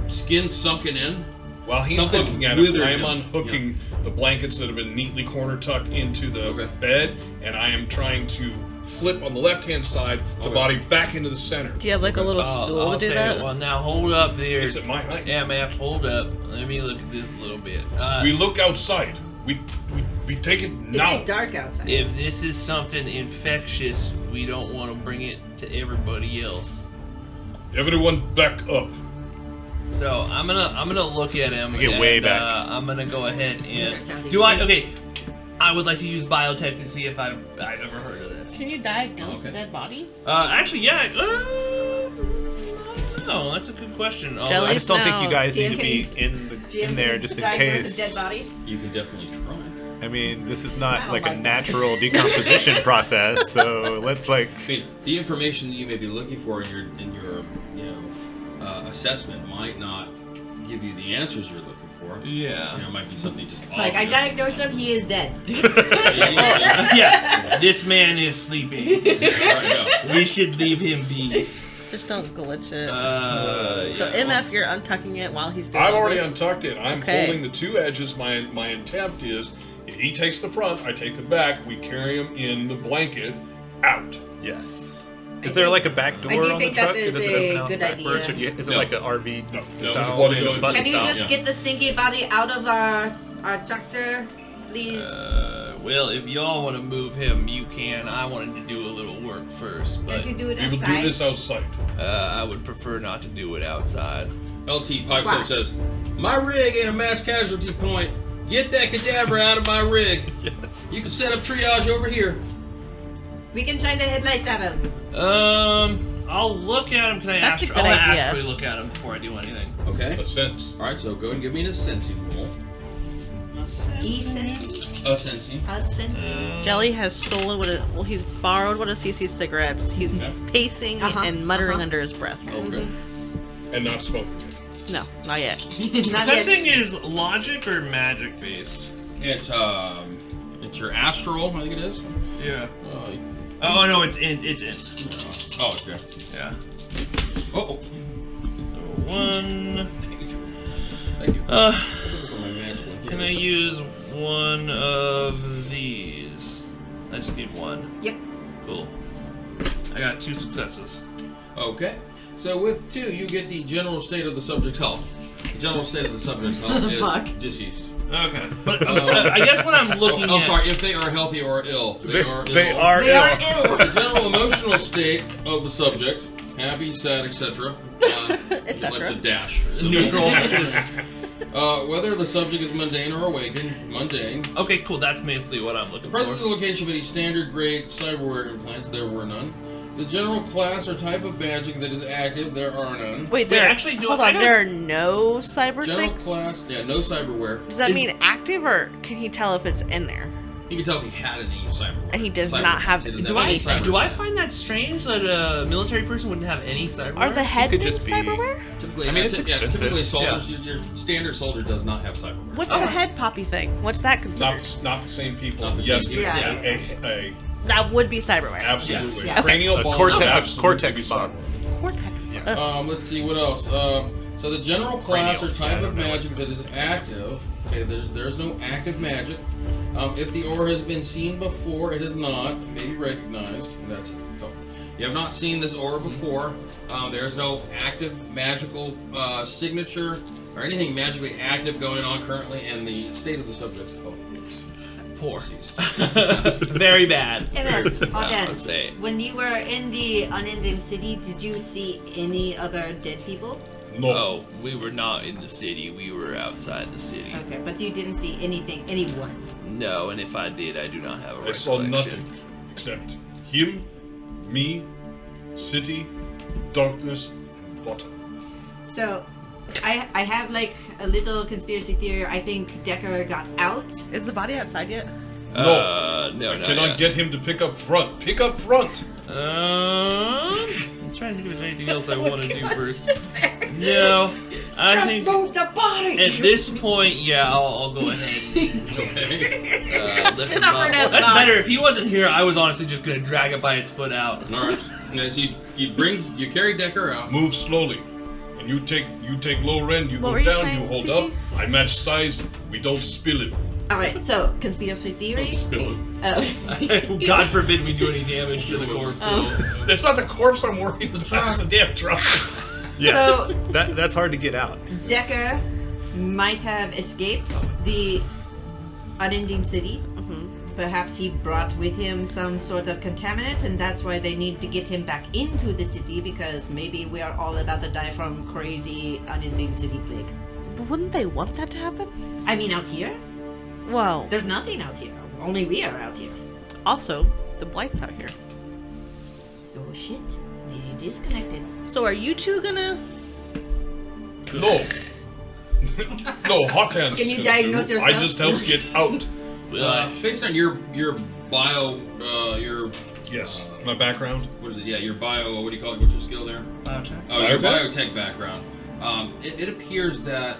skin's sunken in. While he's Something looking at it, withered I am him. unhooking the blankets that have been neatly corner tucked into the Okay. bed, and I am trying to flip on the left-hand side the Okay. body back into the center. Do you have like a little stool I'll to do say that? it. Well, now hold up there. It's at my height. MF, hold up. Let me look at this a little bit. We look outside. We take it It now. is dark outside. If this is something infectious, we don't want to bring it to everybody else. Everyone back up. So I'm gonna look at him. I get and, way back. I'm gonna go ahead These are and sounding do I? nice. Okay, I would like to use biotech to see if I've ever heard of this. Can you diagnose Okay. a dead body? Actually, yeah. No, that's a good question. Jelly? I just don't think Now, you guys GM, need to can be you- in there just in diagnose case. a dead body? You can definitely try. I mean, this is not I like don't a like natural decomposition process, so let's like. I mean, the information that you may be looking for in your assessment might not give you the answers you're looking for. Yeah. It might be something just Like, I obvious. diagnosed him, he is dead. Yeah. This man is sleeping. Alright, go. We should leave him be. Just don't glitch it. So So MF, you're untucking it while he's doing I've already this? untucked it. I'm Okay. holding the two edges. My intent is, if he takes the front, I take the back. We carry him in the blanket out. Yes. I Is there think- like a back door I do on the think that truck? is Does it a open out good back first, or idea. is it No. like an RV No, style? just one in. bus Can you style? just yeah. get the stinky body out of our tractor, please? Well, if y'all want to move him, you can. I wanted to do a little work first, but Can't you do it We will outside? do this outside. I would prefer not to do it outside. LT pipes Why? up and says, "My rig ain't a mass casualty point. Get that cadaver out of my rig. Yes. You can set up triage over here." We can shine the headlights at him. I'll look at him. Can I That's a I'll good idea. actually look at him before I do anything. Okay. A sense. All right. So go and give me an sensing roll. E-sense? A sensing. A sense? Jelly has stolen he's borrowed one of CeCe's cigarettes. He's Okay. pacing Uh-huh, and muttering uh-huh. under his breath. Okay. And not smoking it. No, not yet. Not yet. Sensing is logic or magic based? It's It's your astral, I think it is. Yeah. Oh no, it's in. Oh, okay. Yeah. Oh. One. Thank you. Can I use one of these? I just need one. Yep. Cool. I got 2 successes. Okay. So with 2, you get the general state of the subject's health. The general state of the subject's health is deceased. Okay. But I guess what I'm looking at... I'm sorry, if they are healthy or ill. They are ill. They are ill. The general emotional state of the subject, happy, sad, etc. Like the dash. Neutral. Whether the subject is mundane or awakened, mundane. Okay, cool. That's basically what I'm looking Presence for. and location of any standard grade cyberware implants, there were none. The general class or type of magic that is active, there are none. Wait, hold on. There are no cyber General things? class, yeah, no cyberware. Does that mean active, or can he tell if it's in there? You can tell if he had any cyberware. And he does not have any Do I cyberware. find that strange that a military person wouldn't have any cyberware? Are the head could things just be- cyberware? Typically, I mean, it's expensive. typically soldiers, your standard soldier does not have cyberware. What's the head poppy thing? What's that considered? Not the same people. Not the same Yes, people. a That would be cyberware. absolutely. Yes. Cranial A bone cortex- absolutely cortex be bone. cyber. Cortex. Yeah. Ugh. Let's see what else. So the general class or Cranial. type Yeah, I of don't know magic that is active. Okay, there's no active magic. If the aura has been seen before, it is not. It may be recognized. And that's it. So, you have not seen this aura before. There's no active magical signature or anything magically active going on currently, and the state of the subject's health is Poor. deceased. Very bad. Adept, say. when you were in the unending city, did you see any other dead people? No. Oh, we were not in the city. We were outside the city. Okay, but you didn't see anyone. No, and if I did, I do not have a I saw recollection. nothing except him, me, city, darkness, and water. So, I have like a little conspiracy theory. I think Decker got out. Is the body outside yet? No, I not cannot yet. get him to pick up front. Pick up front. I'm trying to think if there's anything else I want to do first. No, I think Move the body. at this point, yeah, I'll go ahead and lift him up. Stubborn as That's Knox. better. If he wasn't here, I was honestly just gonna drag it by its foot out. All right. Yeah, so you carry Decker out. Move slowly. And you take low end, you What go were you down, saying, you hold CeCe? up. I match size, we don't spill it. All right. So, conspiracy theory. Don't spill it. God forbid we do any damage to the corpse. It's not the corpse I'm worried about, it's the damn truck. Yeah. So, That's hard to get out. Decker might have escaped the unending city. Perhaps he brought with him some sort of contaminant, and that's why they need to get him back into the city, because maybe we are all about to die from crazy unending city plague. But wouldn't they want that to happen? I mean, out here? Well, There's nothing out here. Only we are out here. also, the blight's out here. Oh shit. Maybe disconnected. So are you two gonna... No. No, hot hands. Can you gonna diagnose do. yourself? I just help get out. Based on your bio, your Yes. My background. what is it? Yeah, your bio. What do you call it? What's your skill there? Biotech. Oh, your Biotech? biotech background. It appears that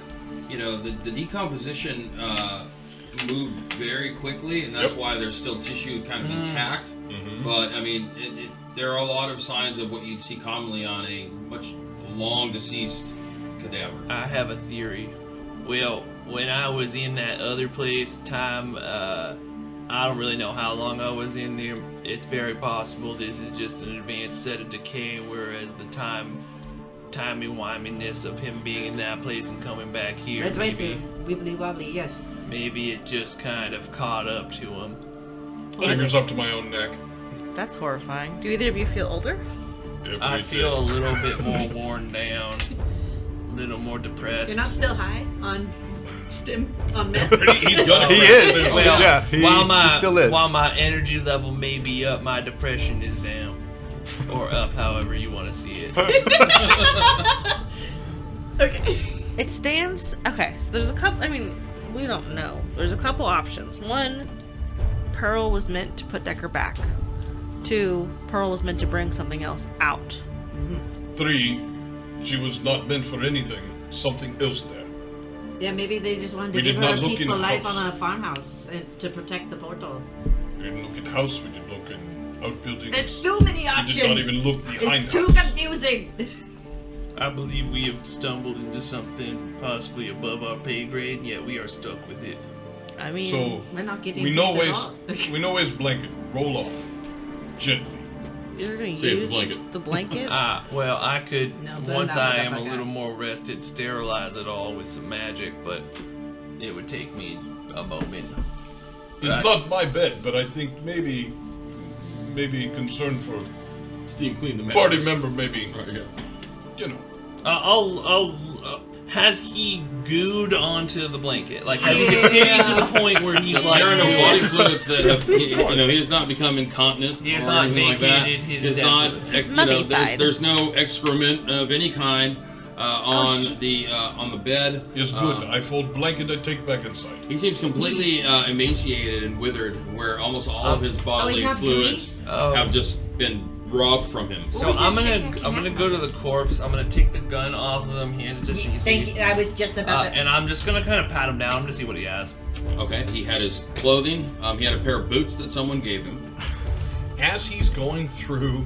the decomposition moved very quickly, and that's Yep. why there's still tissue kind of intact. But I mean, there are a lot of signs of what you'd see commonly on a much long deceased cadaver. I have a theory. Well, when I was in that other place, I don't really know how long I was in there. It's very possible this is just an advanced set of decay, whereas the timey-wiminess of him being in that place and coming back here, That's right, maybe, sir. Wibbly wobbly, yes. maybe it just kind of caught up to him. Fingers up to my own neck. That's horrifying. Do either of you feel older? Every I day. feel a little bit more worn down, a little more depressed. You're not still high on meth? He's gonna He break is. it. Well, Yeah, he still is. While my energy level may be up, my depression is down. Or up, however you want to see it. Okay. It stands... Okay, so there's a couple... I mean, we don't know. There's a couple options. One, Pearl was meant to put Decker back. Two, Pearl was meant to bring something else out. 3, she was not meant for anything. Something else there. Yeah, maybe they just wanted to We give did her a not look in peaceful the life house. on a farmhouse and to protect the portal. We didn't look in the house, we didn't look in outbuildings. There's too many We options. did not even look behind It's too us. confusing. I believe we have stumbled into something possibly above our pay grade, yet we are stuck with it. I mean, So, We're not getting we know paid at where's, all. we know where's blanket. Roll off. Gently. you're gonna Save the use blanket. the blanket? Well, I could, No, burn once that I am a motherfucker. little more rested, sterilize it all with some magic, but it would take me a moment. It's Right. not my bed, but I think maybe concern for Steam clean the party mattress. member, maybe, Right, yeah. you know. Has he gooed onto the blanket? Like, has he continued to the point where he's like, There are no body fluids that have, he has not become incontinent He has or not anything like that. vacated his He has not, death. He's you know, mummified. there's no excrement of any kind on the bed. It's good. I fold blanket I take back inside. He seems completely emaciated and withered, where almost all of his bodily not fluids Oh. have just been robbed from him. So was that I'm shit gonna that go to the corpse. I'm gonna take the gun off of him, hand it to CeCe. Thank you. I was just about to. And I'm just gonna kind of pat him down to see what he has. Okay, he had his clothing. He had a pair of boots that someone gave him. As he's going through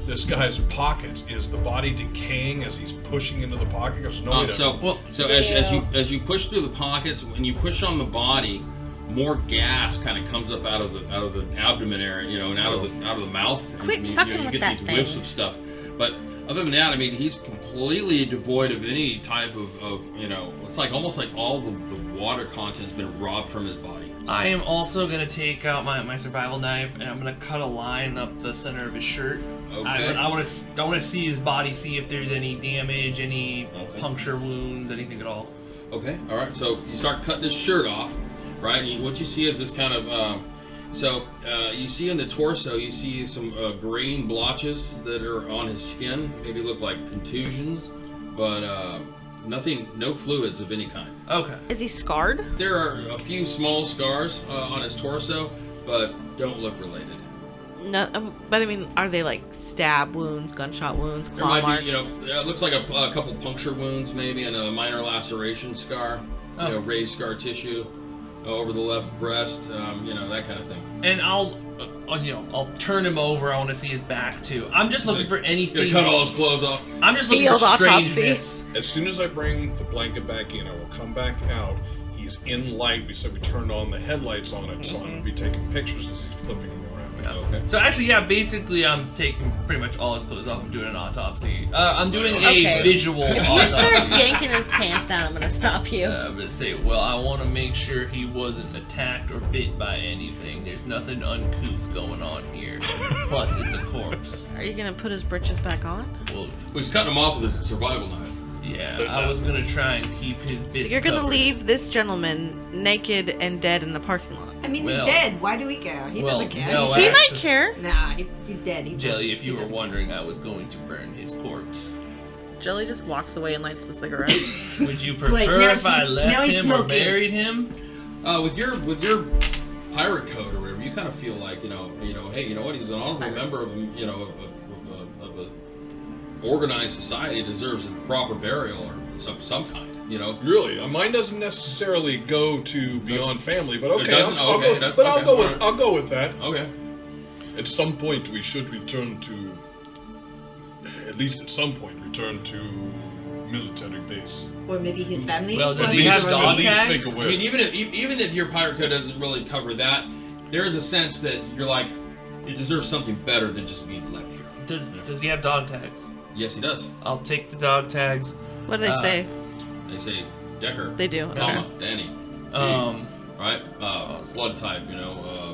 this guy's pockets, is the body decaying as he's pushing into the pocket? There's no way to... So as you push through the pockets, when you push on the body, more gas kind of comes up out of the abdomen area, and out of the mouth. Quit and you fucking get with that these whiffs thing. of stuff. But other than that, I mean, he's completely devoid of any type of it's like almost like all the water content's been robbed from his body. I am also gonna take out my survival knife and I'm gonna cut a line up the center of his shirt. Okay. I want to see his body, see if there's any damage, any Okay. puncture wounds, anything at all. Okay, all right. So you start cutting his shirt off, right? And what you see is this kind of. You see in the torso, you see some green blotches that are on his skin. Maybe look like contusions, but nothing, no fluids of any kind. Okay. Is he scarred? There are a few small scars on his torso, but don't look related. No, but I mean, are they like stab wounds, gunshot wounds, There claw might marks? be, it looks like a couple puncture wounds, maybe, and a minor laceration scar. Oh. Raised scar tissue over the left breast, that kind of thing. And I'll turn him over. I want to see his back too. I'm just looking for anything. Gonna cut all his clothes off. I'm just looking Field for autopsy. strangeness. As soon as I bring the blanket back in, I will come back out. He's in light. We said we turned on the headlights on it, so I'm going to be taking pictures as he's flipping them around. Okay. So actually, yeah, basically, I'm taking pretty much all his clothes off. I'm doing an autopsy. I'm doing Okay. a visual If you start autopsy. yanking his pants down, I'm gonna stop you. I'm gonna say, well, I want to make sure he wasn't attacked or bit by anything. There's nothing uncouth going on here. Plus, it's a corpse. Are you gonna put his britches back on? Well, He's cutting him off with his survival knife. yeah, I was gonna try and keep his bits So you're gonna covered. leave this gentleman naked and dead in the parking lot? I mean, well- he's dead. Why do we care? He doesn't care. no, He actually- might care. Nah, he's dead. Jelly, if you were doesn't wondering, I was going to burn his corpse. Jelly just walks away and lights the cigarette. Would you Wait, prefer now if I she's- now left he's him or smoking. married him? With your pirate code or whatever, you kind of feel like hey, you know what? He's an honorable member of of a organized society, deserves a proper burial or some kind. Really, mine doesn't necessarily go to beyond family, but okay, doesn't? I'll Okay, go. that's- But I'll okay, go with alright. I'll go with that. Okay. At some point, we should return to. At least at some point, return to military base. Or maybe his family. Well, does At he least, have dog at least tags? take a I mean, whip. even if your pirate code doesn't really cover that, there is a sense that you're like, it deserves something better than just being left here. Does he have dog tags? Yes, he does. I'll take the dog tags. What do they say? They say Decker. They do, okay. Mama, Danny. Right? Blood type,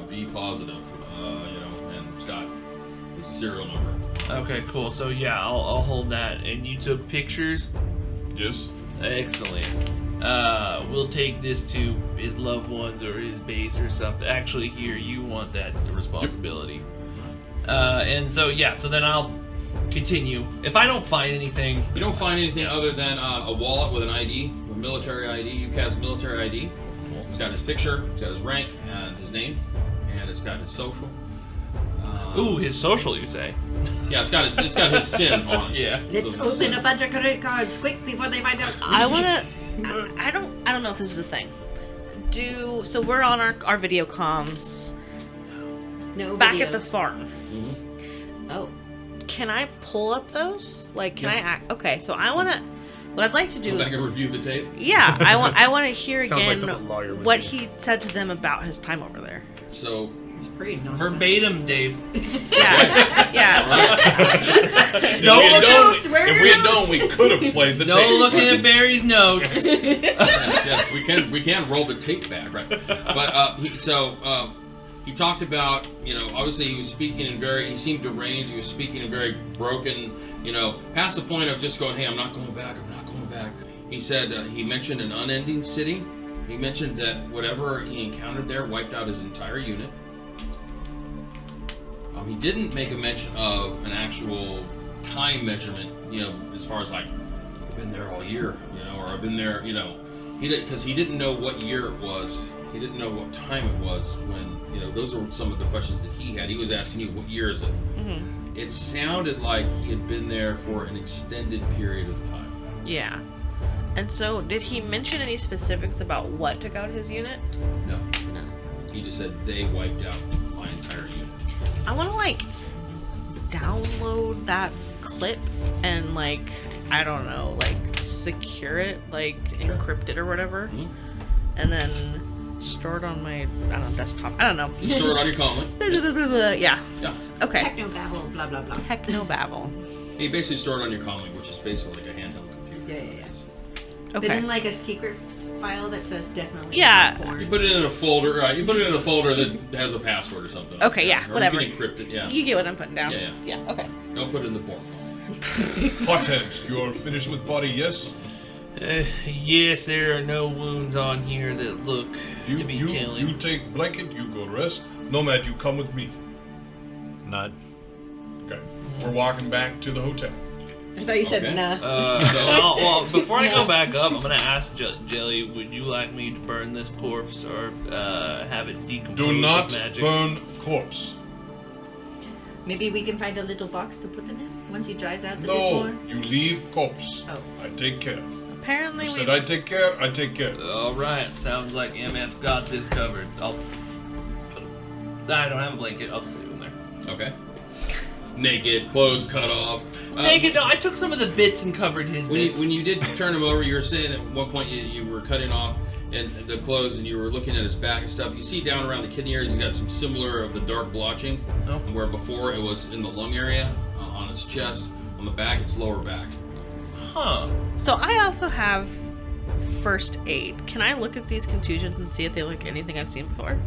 B positive, and Scott. His serial number. Okay, cool. So yeah, I'll hold that. And you took pictures? Yes. Excellent. We'll take this to his loved ones or his base or something. Actually, here, you want that responsibility. And so, yeah, so then I'll continue. If I don't find anything... You don't find anything other than a wallet with an ID, a military ID. UCAS military ID. It's got his picture, it's got his rank and his name, and it's got his social. Ooh, his social, you say? Yeah, it's got his sin on it. Yeah. Let's So open sin. a bunch of credit cards quick before they find out. I wanna I don't know if this is a thing. So we're on our video comms No back video. at the farm. Oh. Can I pull up those? Like, can I act? Okay, so I want to. What I'd like to do Go back is, and review the tape. yeah, I want to hear Sounds like again something a lawyer would what do. he said to them about his time over there. So, It's pretty nonsense. Verbatim, Dave. Yeah, yeah. No, notes, where are if your we had notes? known, we could have played the No tape. looking at Barry's notes. yes, we can roll the tape back, right? But he talked about, obviously he was speaking he seemed deranged. He was speaking in very broken, past the point of just going, hey, I'm not going back. He said he mentioned an unending city. He mentioned that whatever he encountered there wiped out his entire unit. He didn't make a mention of an actual time measurement, as far as like, I've been there all year, or I've been there, because he didn't know what year it was. He didn't know what time it was when, those are some of the questions that he had. He was asking you, what year is it? Mm-hmm. It sounded like he had been there for an extended period of time. Yeah. And so, did he mention any specifics about what took out his unit? No. No. He just said they wiped out my entire unit. I want to download that clip and I don't know, secure it, encrypt it or whatever, Mhm. and then store it on my desktop. I don't know. You store it on your comlink. Yeah. Yeah. Okay. Technobabble, blah, blah, blah. Heck no babble. You basically store it on your comlink, which is basically like a handheld computer. Yeah. Okay. But in a secret file that says definitely Yeah. porn. You put it in a folder. Right? You put it in a folder that has a password or something. Okay, yeah, Or whatever. You can encrypt it. Yeah. You get what I'm putting down. Yeah. Okay. Don't put it in the porn. Hothead, you're finished with body, yes? Yes, there are no wounds on here that look to be killing. You take blanket, you go rest. Nomad, you come with me. Nod. Okay. We're walking back to the hotel. I thought you said Okay. nah. Well, before I go back up, I'm gonna ask Jelly, would you like me to burn this corpse or have it decompose Do not with magic? burn corpse. Maybe we can find a little box to put them in once he dries out a bit No, more. you leave corpse. Oh. I take care. Apparently You we. said I take care, I take care. All right, sounds like MF's got this covered. I don't have a blanket. I'll just leave him there. Okay. Naked, clothes cut off. Naked? No, I took some of the bits and covered his bits. When you did turn him over, you were saying at one point you were cutting off and the clothes and you were looking at his back and stuff. You see down around the kidney areas, he's got some similar of the dark blotching, where before it was in the lung area, on his chest. On the back, it's lower back. Huh. So I also have first aid. Can I look at these contusions and see if they look like anything I've seen before?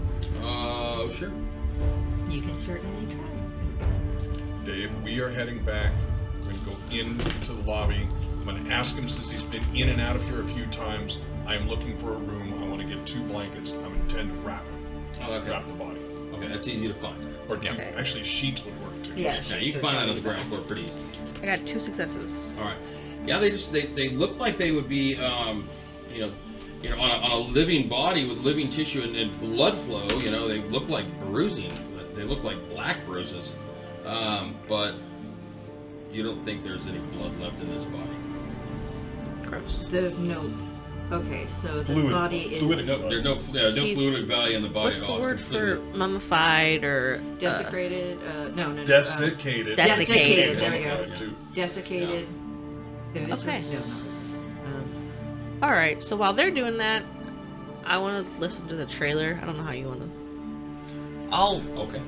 Sure. You can certainly try. Dave, we are heading back. We're going to go into the lobby. I'm going to ask him, since he's been in and out of here a few times, I am looking for a room. I want to get 2 blankets. I'm intend to wrap it. Oh, okay. Wrap the body. Okay, that's easy to find. Or 2. Okay. Actually, sheets would work too. Yeah. Yeah, you can find that on the ground floor pretty easy. I got 2 successes. All right. Yeah, they look like they would be, on a living body with living tissue and blood flow. They look like bruising. They look like black bruises, but you don't think there's any blood left in this body. Gross. There's no. Okay, so this Fluid. body is Fluidic. There's no He's- fluid value in the body What's at the all. It's word for completely- mummified or desecrated. No. Desiccated. Desiccated. There we go. Desiccated, too. Desiccated. Okay. No, not All right. So while they're doing that, I want to listen to the trailer. I don't know how you want to. Okay.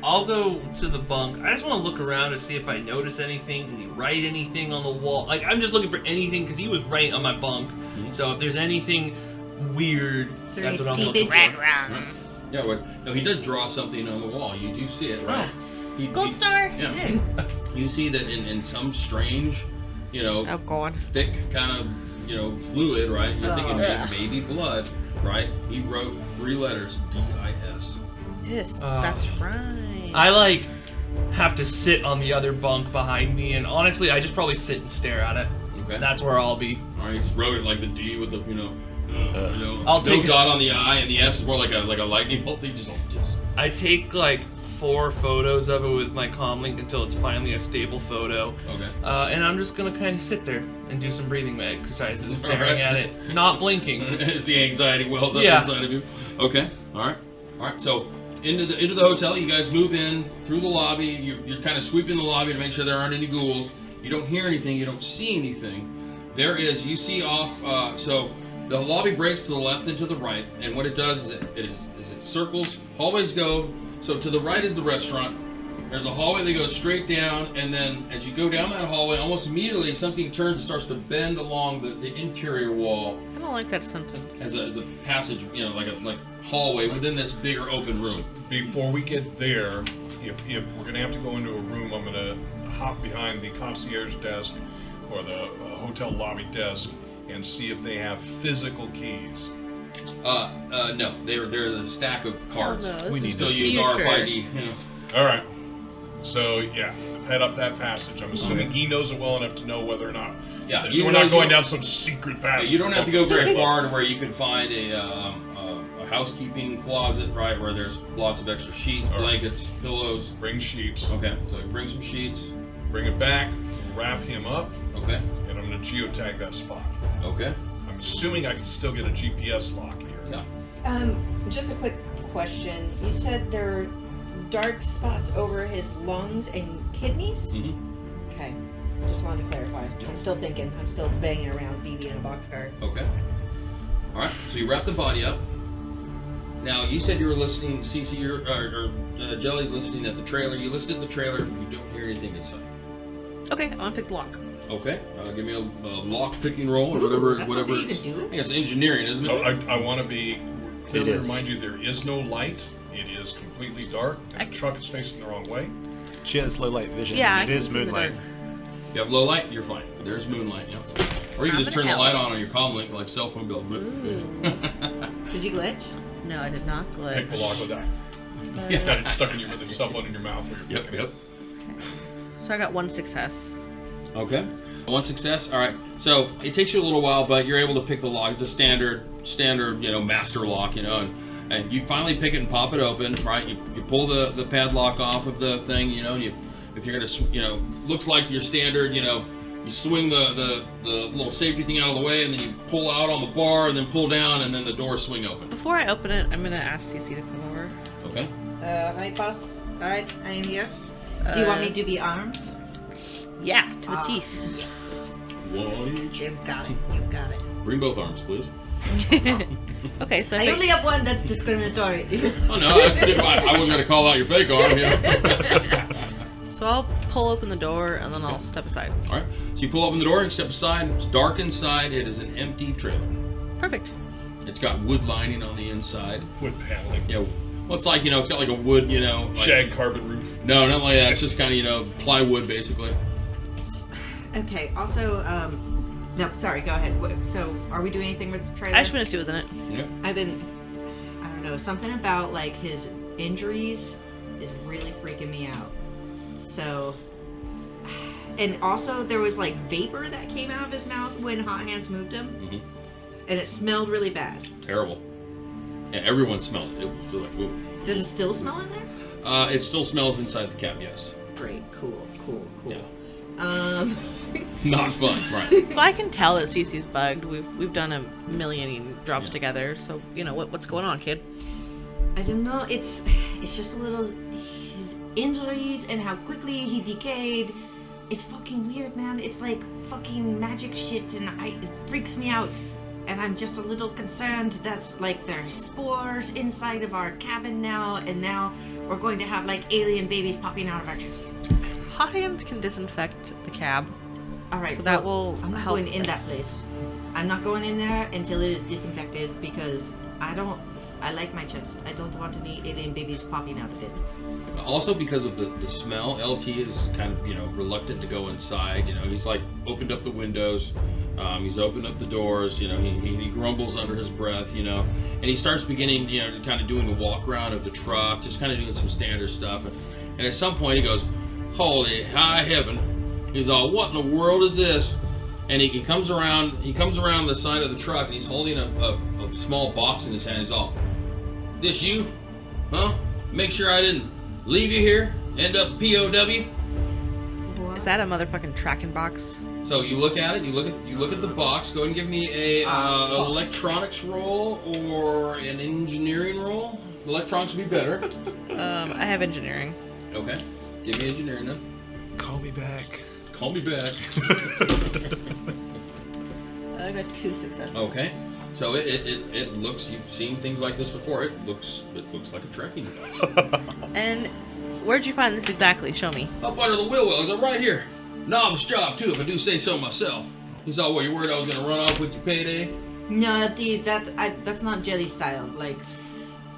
I'll go to the bunk. I just want to look around to see if I notice anything. Did he write anything on the wall? I'm just looking for anything because he was right on my bunk. Mm-hmm. So if there's anything weird, So that's they what I'm see looking big for. Right. Yeah, no, he did draw something on the wall. You do see it, right? Gold star. Yeah. You see that in some strange, Oh God. thick kind of, fluid, right? You're thinking Ugh. maybe blood, right? He wrote 3 letters, D-I-S. That's right. I have to sit on the other bunk behind me, and honestly, I just probably sit and stare at it. Okay. That's where I'll be. All right, he just wrote it like the D with the, I'll no take it. dot on the I, and the S is more like a lightning bolt thing. Just I take 4 photos of it with my comm link until it's finally a stable photo. Okay. And I'm just gonna kind of sit there and do some breathing exercises, staring at it, not blinking. As the anxiety wells up Yeah. inside of you. Okay. All right. So into the hotel, you guys move in through the lobby. You're kind of sweeping the lobby to make sure there aren't any ghouls. You don't hear anything. You don't see anything. There is. You see off. So the lobby breaks to the left and to the right, and what it does is it circles. Hallways go. So to the right is the restaurant. There's a hallway that goes straight down, and then as you go down that hallway, almost immediately something turns and starts to bend along the interior wall I don't like that sentence. as a passage, like hallway within this bigger open room. So before we get there, if we're gonna have to go into a room, I'm gonna hop behind the concierge desk or the hotel lobby desk and see if they have physical keys. No, they're a stack of cards. Oh, no, We this need is Still the use future. RFID. All right. So yeah, head up that passage. I'm assuming he knows it well enough to know whether or not. Yeah, that even we're though not going you- down some secret passage. You don't have to go very far to where you can find a housekeeping closet, right, where there's lots of extra sheets, All right. blankets, pillows. Bring sheets. Okay, so bring some sheets. Bring it back. Wrap him up, Okay, and I'm gonna geotag that spot. okay, I'm assuming I can still get a GPS lock here. yeah. Just a quick question. You said there are dark spots over his lungs and kidneys? Mm-hmm. Okay. Just wanted to clarify. I'm still thinking. I'm still banging around BB in a boxcar. Okay. All right. So you wrap the body up. Now you said you were listening, CeCe, Jelly's listening at the trailer. You listened at the trailer. You don't hear anything inside. Okay, I want to pick the lock. Okay. Give me a lock picking roll or whatever. That's whatever. what they It's, even do. I think it's engineering, isn't it? Oh, I want to be clearly is. remind you there is no light. It is completely dark. And the truck is facing the wrong way. She has low light vision. Yeah, I It can is see the moonlight. dark. You have low light, you're fine. There's moonlight, yeah. Or you can I'm just turn gonna the light help. on your comm link like cell phone bill. Did you glitch? No, I did not Pick the lock glitch. with that. Yeah, it's stuck in with your cell phone in your mouth. Where you're Yep, picking yep. So I got 1 success. Okay. One success. All right. So it takes you a little while, but you're able to pick the lock. It's a standard, master lock, and you finally pick it and pop it open, right? You pull the padlock off of the thing, if you're gonna, looks like your standard, you swing the little safety thing out of the way, and then you pull out on the bar, and then pull down, and then the doors swing open. Before I open it, I'm gonna ask CeCe to come over. Okay. Hi, boss. Alright, I am here. Do you want me to be armed? Yeah, to the Ah, teeth. Yes. One each. You got it. You got it. Bring both arms, please. Okay, so I only have one that's discriminatory. Oh no, I wasn't gonna call out your fake arm, so I'll pull open the door and then I'll step aside. All right. So you pull open the door and step aside. It's dark inside. It is an empty trailer. Perfect. It's got wood lining on the inside. wood paneling. Well, it's like, it's got like a wood, like, Shag carpet roof. No, not like that. It's just kind of, plywood, basically. Okay, also, no, sorry, go ahead. So, are we doing anything with the trailer? I just want to see what's in it. Yeah. I don't know, something about, like, his injuries is really freaking me out. So, and also there was, like, vapor that came out of his mouth when Hot Hands moved him. Mhm. And it smelled really bad. Terrible. Yeah, everyone smelled it. It was like, ooh. Does it still smell in there? It still smells inside the cab, yes. Great, cool. Yeah. Not fun, right. So I can tell that CeCe's bugged. We've done a million drops together. So what's going on, kid? I don't know. It's just a little his injuries and how quickly he decayed. It's fucking weird, man. It's like fucking magic shit, and it freaks me out. And I'm just a little concerned that's like there's spores inside of our cabin now, and now we're going to have like alien babies popping out of our chest. Hot Hands can disinfect the cab. All right, So that will I'm not help going in it. that place. I'm not going in there until it is disinfected because I like my chest. I don't want any alien babies popping out of it. Also, because of the smell, LT is kind of, reluctant to go inside. He's like opened up the windows. He's opened up the doors. He grumbles under his breath, and he starts beginning, to kind of doing a walk around of the truck, just kind of doing some standard stuff. And at some point he goes, "Holy high heaven." He's all, "What in the world is this?" And he comes around the side of the truck, and he's holding a small box in his hand. He's all, "This you? Huh? Make sure I didn't leave you here, end up POW. Is that a motherfucking tracking box? So you look at it, you look at the box. Go ahead and give me a electronics roll or an engineering roll. Electronics would be better. I have engineering. Okay. Give me engineering then. Call me back. Call me back. I got 2 successes. Okay. So it looks, you've seen things like this before. It looks like a trekking device. And where'd you find this exactly? Show me. Up under the wheel wells, I'm right here. Novice job too, if I do say so myself. You saw what, you worried I was gonna run off with your payday? No, that's not Jelly style. Like,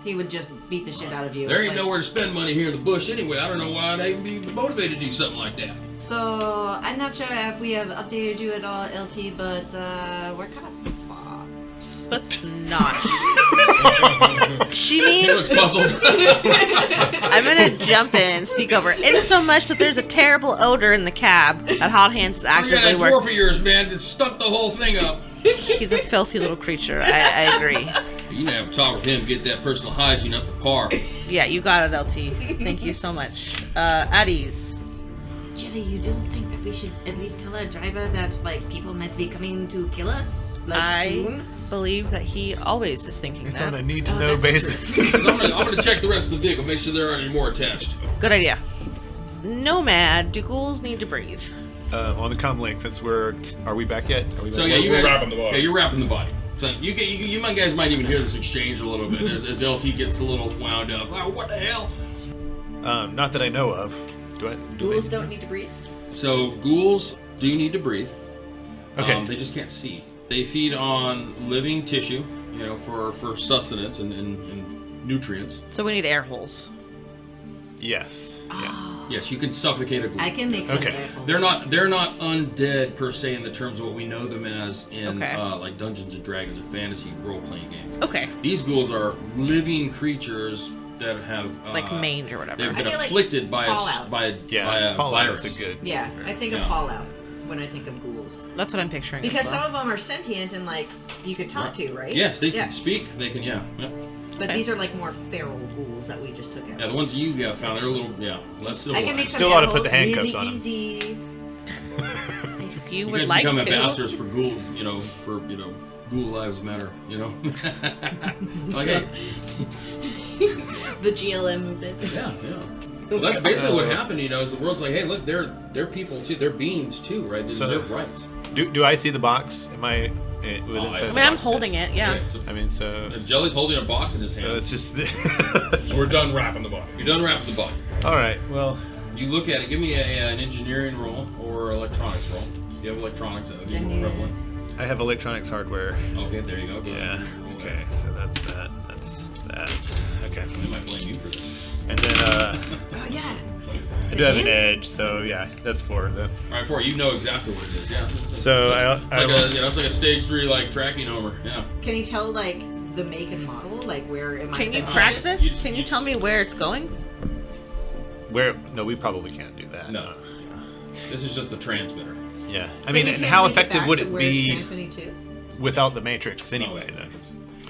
he would just beat the shit out of you. There ain't like, nowhere to spend money here in the bush anyway. I don't know why I'd even be motivated to do something like that. So, I'm not sure if we have updated you at all, LT, but we're kind of fucked. That's not. She He means looks puzzled. I'm gonna jump in, speak over. In so much that there's a terrible odor in the cab that Hot Hands is Look at actively that dwarf working. of yours, man. It's stuck the whole thing up. He's a filthy little creature. I agree. You need to have a talk with him, get that personal hygiene up to par. Yeah, you got it, LT. Thank you so much. At ease. Jelly, you don't think that we should at least tell our driver that, like, people might be coming to kill us? Like, soon? Believe that he always is thinking It's that. on a need-to-know that's basis. I'm gonna check the rest of the vehicle, make sure there aren't any more attached. Good idea. Nomad, do ghouls need to breathe? On the comm link, since are we back yet? Are we So back? yeah, We're wrapping the body. Yeah, you're wrapping the body. So you guys might even hear this exchange a little bit as LT gets a little wound up. Oh, what the hell? Not that I know of. Do Ghouls don't need to breathe. So ghouls do need to breathe. Okay. They just can't see. They feed on living tissue, you know, for sustenance and nutrients. So we need air holes. Yes. Yeah. Yes, you can suffocate a ghoul. I can make some Okay. air holes. They're not undead per se in the terms of what we know them as in Okay. like Dungeons and Dragons or fantasy role playing games. Okay. These ghouls are living creatures that have Like mange or whatever. they've been I feel like afflicted by a Fallout. by Yeah. a Fallout virus. is a good. Yeah, I think Yeah. of Fallout when I think of ghouls. That's what I'm picturing. Because as some well. of them are sentient and, like, you could talk to, right? Yes, they Yeah. can speak. They can, yeah. But Okay. these are, like, more feral ghouls that we just took out. Yeah, the ones you found, they're a little, less I can make civilized. some Still air ought to put the holes handcuffs really on 'em. easy. If you You would guys like become to. ambassadors for ghoul, Ghoul Lives Matter, you know? Like, hey, The GLM movement. yeah. Well, that's basically what happened, you know, is the world's like, hey, look, they're people too, they're beings too, right? They So- deserve rights. Do I see the box? Am I within Oh, sight? I mean, I'm holding it. Yeah. Okay, so, I mean, so Jelly's holding a box in his hand. it's just. So we're done wrapping the body. You're done wrapping the body. All right. Well, You look at it. Give me an engineering roll or electronics roll. If you have electronics, that would be more prevalent. I have electronics hardware. Okay, there you go. Yeah. Okay. So that's that. That's that. Okay. I might blame you for this. And then Oh, yeah. I do have an edge. So yeah, that's 4. Then. All right, 4. You know exactly what it is. Yeah. So It's like a stage 3 like tracking homer. Yeah. Can you tell, like, the make and model? Like, where am I? Can you gonna- crack just- this? you just- Can you you tell just- me where it's going? where? No, we probably can't do that. No. This is just the transmitter. Yeah. I But mean, you and can't how link effective back would to it where it's be transmitting to? without the matrix anyway? Oh, Then.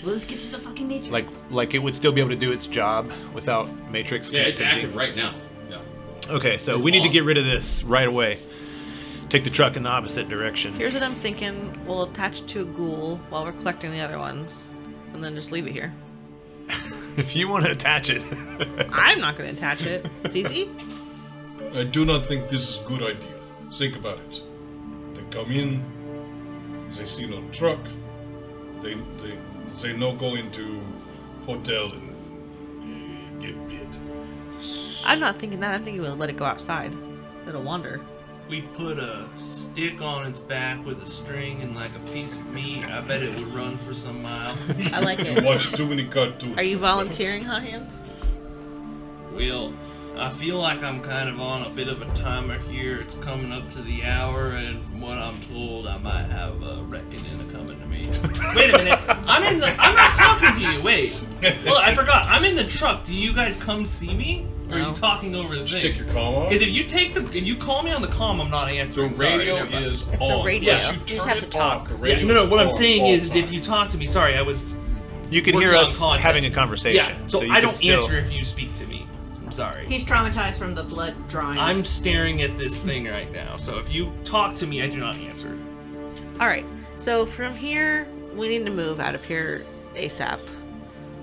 Well, let's get to the fucking matrix. Like it would still be able to do its job without matrix. Yeah, it's connectivity? active right now. Yeah. Okay, so It's we need to on. get rid of this right away. Take the truck in the opposite direction. Here's what I'm thinking. We'll attach it to a ghoul while we're collecting the other ones, and then just leave it here. If you want to attach it. I'm not going to attach it. CeCe? I do not think this is a good idea. Think about it. They come in, they see no truck, they no go into hotel and get bit. I'm not thinking that. I'm thinking we'll let it go outside. It'll wander. We put a stick on its back with a string and like a piece of meat. I bet it would run for some miles. I like You it. watch too many cartoons. Are you volunteering, Hot Hands? Well, I feel like I'm kind of on a bit of a timer here. It's coming up to the hour, and from what I'm told, I might have a reckoning coming to me. Wait a minute. I'm not talking to you. Wait. Well, I forgot. I'm in the truck. Do you guys come see me? Or are No. you talking over the Just thing? take your comm off. Because if you call me on the comm, I'm not The answering. Sorry, radio never mind. is It's a on. radio. Yes, You you just turn have to it talk. off. The Yeah, radio no, is what I'm on saying all is the if time. you talk to me, sorry, I was You can working hear on us content. having a conversation. Yeah, so you I can don't still- answer if you speak to me. I'm sorry. He's traumatized from the blood drawing. I'm staring at this thing right now, so if you talk to me, I do not answer. Alright, so from here, we need to move out of here ASAP.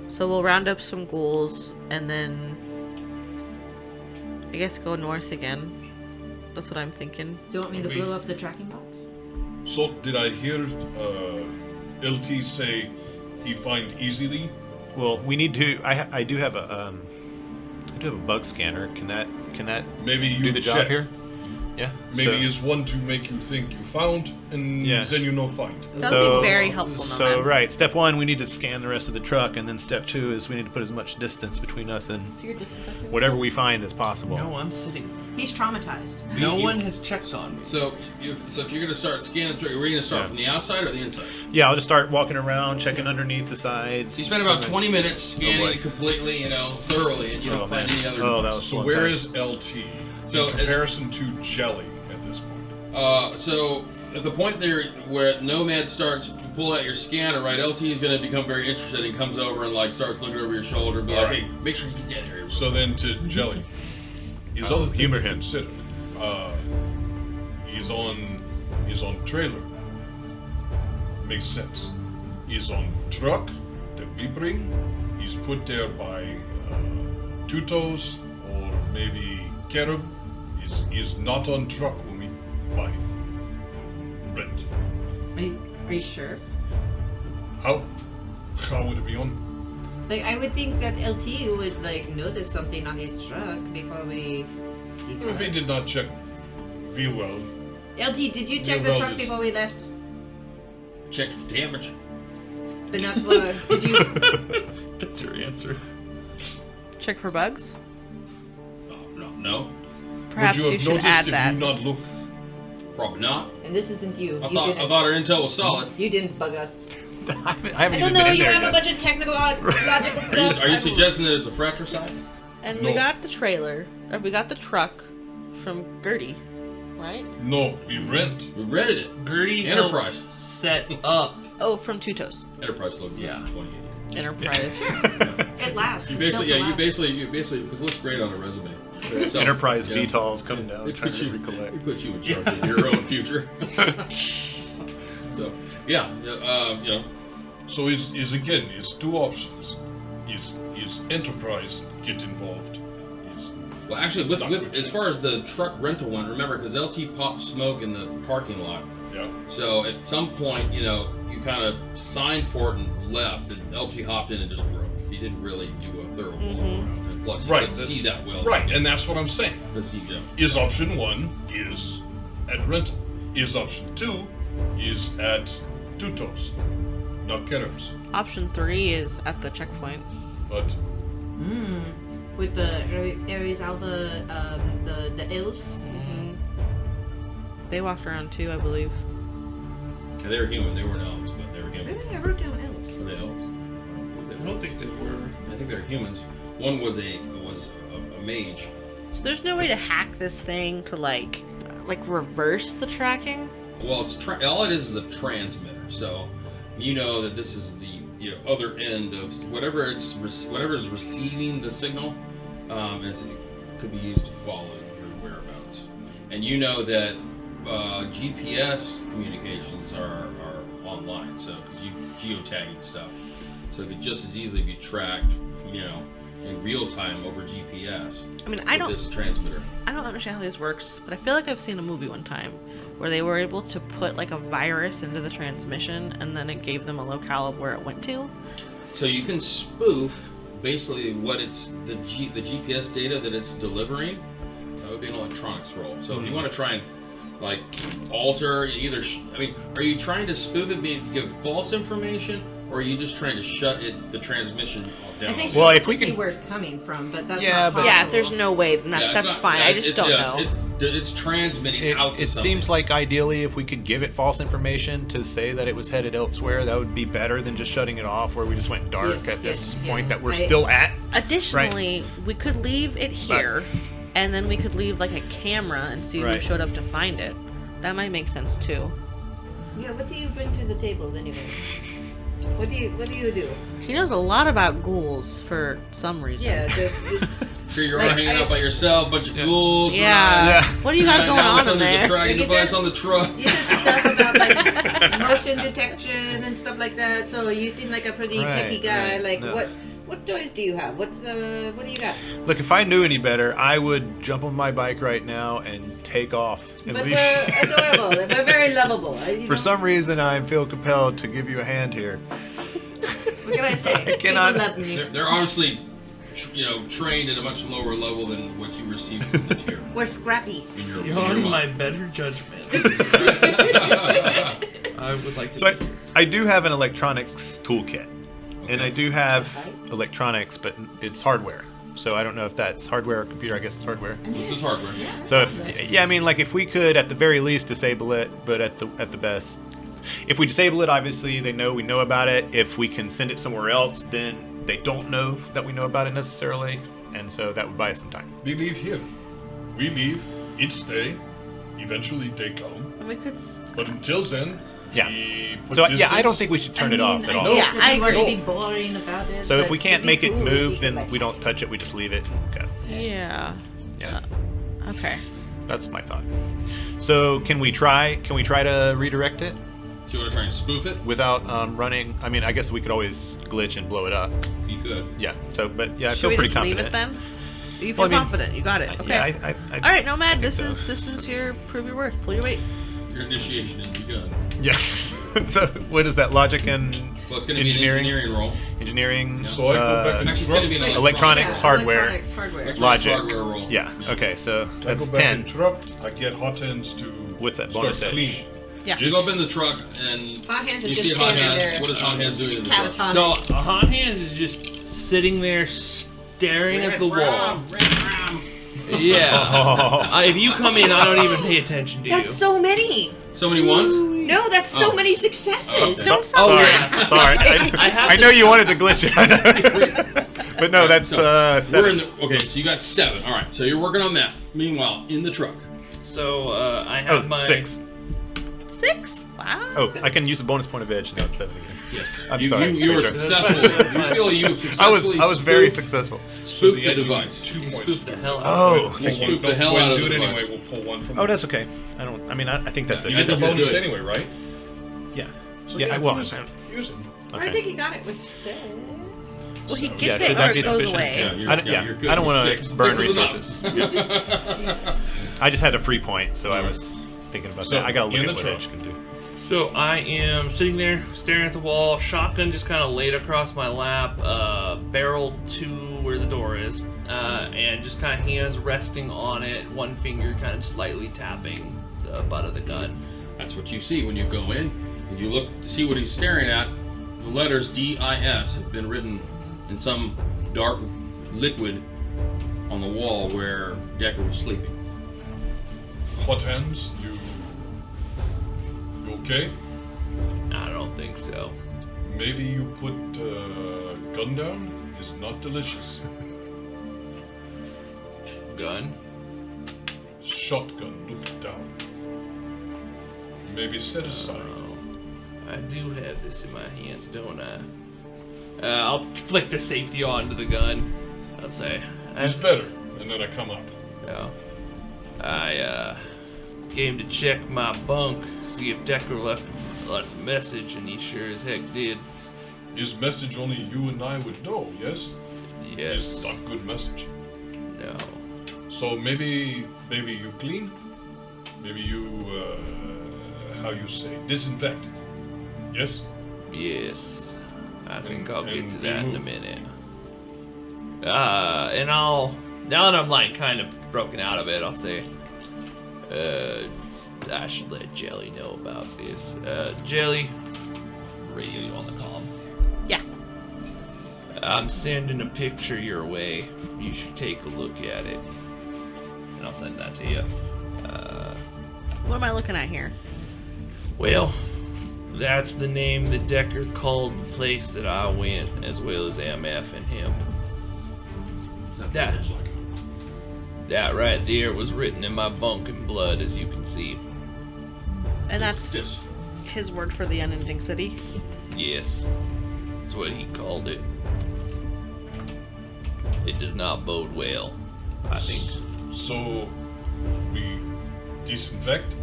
So we'll round up some ghouls, and then I guess go north again. That's what I'm thinking. Do you want me to blow up the tracking box? So did I hear LT say he find easily? Well, we need to. I do have a bug scanner. Can that Maybe you do the job check. here? Yeah. Maybe so, it's one to make you think you found, and Yeah. then you no find. That would be very helpful, So Nomad. right, step 1, we need to scan the rest of the truck, and then step 2 is we need to put as much distance between us and So you're disinfecting? whatever we find as possible. No, I'm sitting. He's traumatized. No one has checked on me. So if you're gonna start scanning through, we're gonna start Yeah. from the outside or the inside. Yeah, I'll just start walking around, checking underneath the sides. You spend about 20 minutes scanning boy. it completely, thoroughly, and you don't find man. any other. Oh, that bugs. was So fun where time. is LT So in comparison to Jelly at this point? So at the point there where Nomad starts to pull out your scanner, right? LT is going to become very interested and comes over and like starts looking over your shoulder and be like, Alright. "Hey, make sure you get down here." So then to Jelly, his other thing humor to him. consider. He's on trailer. Makes sense. He's on truck that we bring. He's put there by Two Toes or maybe Kerub. He's not on truck when we buy rent. Are you sure? How would it be on? Like, I would think that LT would like notice something on his truck before we. If he did not check real well, LT, did you check Yeah, the well, truck it's- before we left? Check for damage. But that's what. Did you? That's your answer. Check for bugs? No, Perhaps would you have should noticed add if that. you not look? probably not. And this isn't you. I You thought didn't. our intel was solid. You didn't bug us. I haven't I even don't been know. in You there have a yet. bunch of technical logical stuff. Are you suggesting that it's a fratricide? And No. we got the trailer, or we got the truck from Gertie, right? No, we rent. We rented it. Gertie Enterprise. helped set up. Oh, from Two Toes. Enterprise still exists in 2080. Enterprise. It lasts. You It's basically, built to you last. basically, because it looks great on a resume. So, Enterprise yeah. VTOLs coming down, It trying puts to you, recollect. it puts you in charge of your own future. So, yeah, So it's again, it's two options. Is Enterprise get involved? Is well, actually, with as far as the truck rental one, remember, because LT popped smoke in the parking lot. yeah. So at some point, you kind of signed for it and left, and LT hopped in and just drove. He didn't really do a thorough walk around, and plus he Right. couldn't see that well. Right, and that's what I'm saying. Because he, Is option 1 is at rental. Is option 2 is at Two Toes, not Kerub's. Option 3 is at the checkpoint. But With the Aries Alpha, the elves. They walked around too, I believe. they were human. They weren't elves, but they were human. Really, I wrote down elves. Were they elves? I don't think they were. I think they're humans. One was a mage. So there's no way to hack this thing to like reverse the tracking. Well, it's all it is a transmitter. So you know that this is the other end of whatever is receiving the signal. It could be used to follow your whereabouts, and you know that GPS communications are online. So because you geotagging stuff, so it could just as easily be tracked, in real time over GPS. I mean, with this transmitter. I don't understand how this works, but I feel like I've seen a movie one time where they were able to put like a virus into the transmission and then it gave them a locale of where it went to. So you can spoof basically what it's the GPS data that it's delivering. That would be an electronics roll. So if you want to try and like alter either, are you trying to spoof it, give false information, or are you just trying to shut the transmission down? I think she Well, wants if we to see can- where it's coming from, but that's Yeah, not but- possible. Yeah, if there's no way, then Yeah, it's that's not- fine. yeah, I just don't know. It's transmitting out to It something. seems like ideally if we could give it false information to say that it was headed elsewhere, that would be better than just shutting it off where we just went dark Yes, at this yes, point yes. that we're I- still at. Additionally, we could leave it here, and then we could leave like a camera and see who Right. showed up to find it. That might make sense too. Yeah, what do you bring to the table anyway? What do you do? He knows a lot about ghouls for some reason. Yeah, Here you're Like, all hanging out by yourself, bunch of ghouls. Yeah. around. What do you got And going all of a on in sudden there's there? a tracking Like you device said- on the truck. You said stuff about like motion detection and stuff like that. So you seem like a pretty Right, techie guy. right, Like no. what toys do you have? What do you got? Look, if I knew any better, I would jump on my bike right now and take off. And But leave. we're adorable. We're very lovable. You For know? some reason, I feel compelled to give you a hand here. What can I say? cannot- People love me. They're honestly, trained at a much lower level than what you received from the tier. We're scrappy. In your, You're in your my mind. better judgment. I would like to. So I do have an electronics toolkit, and I do have electronics, but it's hardware. So I don't know if that's hardware or computer. I guess it's hardware. This is hardware. So if we could at the very least disable it, but at the best, if we disable it, obviously we know about it. If we can send it somewhere else, then they don't know that we know about it necessarily, and so that would buy us some time. We leave here. We leave. It stay. Eventually they come. And we could. But until then, Yeah. we put So I distance. don't think we should turn it off at all. No. Yeah, I We're agree. gonna be boring about it. So if but we can't it'd be make it cool if move, could, then like- we don't touch it. We just leave it. Okay. Yeah. Yeah. Okay. That's my thought. So can we try to redirect it So you want to try and spoof it? without running? I mean, I guess we could always glitch and blow it up. You could. Yeah. So, but yeah, I Should feel we pretty just leave confident. it then? You feel Well, I mean, confident? You got it. Okay. Yeah, I All right, Nomad. think This so. is your prove your worth. Pull your weight. Your initiation is begun. Yeah. So what is that? Logic and Well, it's going to be an engineering roll. engineering, So I go back and Actually, it's going to be an electronics, hardware. Electronics, hardware. Electronics logic. hardware roll. Yeah. Okay. So I that's go back in 10. truck. I get hot hands to With that start bonus edge. clean. Yeah. You go up in the truck and Hot Hands you is see just Hot standing Hands. there. What is Hot Hands doing in the truck? Catatonic. So Hot Hands is just sitting there staring at the wall. Yeah. If you come in, I don't even pay attention to you. That's so many. So many ones? No, that's so Oh. many successes. Okay. Don't Oh, Sorry. yeah. Sorry. I have I to- know you wanted to glitch it. But no, that's We're 7. in the okay. So you got 7. All right. So you're working on that. Meanwhile, in the truck. So I have my 6. 6. Wow. Oh, I can use a bonus point of edge. Now it's 7 again. Yes. I'm you, sorry. You were Pedro. successful. You feel you've successfully. I was very spoofed- successful. Spoofed the edge will be device. 2 You points. spoofed the hell out Oh, We'll thank you. Spook the hell out of do the it device. anyway. We'll pull one from. Oh, that's okay. I think that's Yeah, it. you You get the That's bonus good. anyway, right? Yeah. So Yeah, I will. use it. Use it. I Okay. think he got it with 6. Well, he So- gets Yeah, it should or that it be goes sufficient? away. Yeah, you're, I don't- yeah, yeah, you're good. I don't with wanna 6. burn 6 is enough. resources. I just had a free point, so I was thinking about So, that. I gotta look in at the what truck. edge can do. So I am sitting there staring at the wall, shotgun just kind of laid across my lap, barrel to where the door is, and just kind of hands resting on it, one finger kind of slightly tapping the butt of the gun. That's what you see when you go in and you look to see what he's staring at. The letters DIS have been written in some dark liquid on the wall where Decker was sleeping. Hot hands. You okay? I don't think so. Maybe you put gun down. Is not delicious. Gun? Shotgun. Look down. Maybe set aside. Oh, I do have this in my hands, don't I? I'll flick the safety on to the gun. I'll say, It's better. And then I come up. yeah. I came to check my bunk, see if Decker left us a message, and he sure as heck did. His message only you and I would know. Yes. Yes. It's not good message. No. So maybe you clean. Maybe you how you say disinfect. Yes. Yes. I think I'll get and to we that in a move. minute. And I'll, now that I'm like kind of broken out of it, I'll say, I should let Jelly know about this. Jelly, radio you on the comm. Yeah. I'm sending a picture your way. You should take a look at it. And I'll send that to you. What am I looking at here? Well, that's the name that Decker called the place that I went, as well as MF and him. That, that right there was written in my bunk in blood, as you can see. And that's Yes. his word for the unending city. Yes, that's what he called it. It does not bode well. I think. So, we disinfect?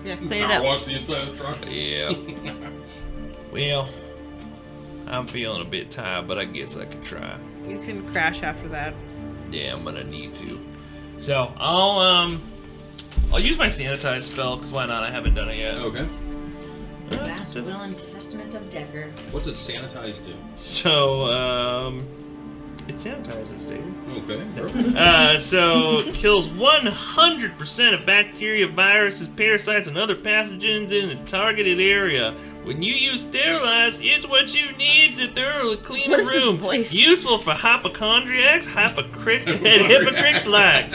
Yeah, clean it Power up. wash the inside of the truck. Yeah. Well, I'm feeling a bit tired, but I guess I could try. You can crash after that. Yeah, I'm gonna need to. So I'll use my sanitize spell because why not? I haven't done it yet. Okay. Last will and testament of Decker. What does sanitize do? So it sanitizes, Dave. Okay. Perfect. So kills 100% of bacteria, viruses, parasites, and other pathogens in the targeted area. When you use sterilize, it's what you need to thoroughly clean What a is this room. voice? Useful for hypochondriacs, hypocrites like.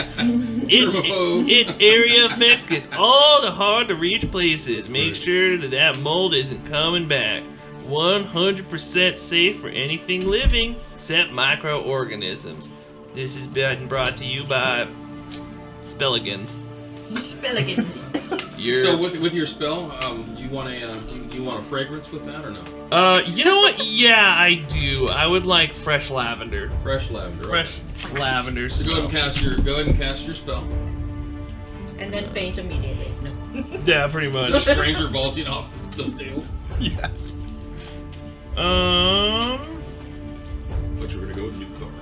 Its area effects gets all the hard to reach places. Make sure that mold isn't coming back. 100% safe for anything living except microorganisms. This has been brought to you by Spelligans. Spilligans. So with your spell, do you want a fragrance with that or no? You know what? Yeah, I do. I would like fresh lavender. Fresh lavender. Fresh lavender. So go ahead and cast your spell. And then faint immediately. No. Yeah, pretty much. Just stranger vaulting off the table. Yes. But you're gonna go with newcomer.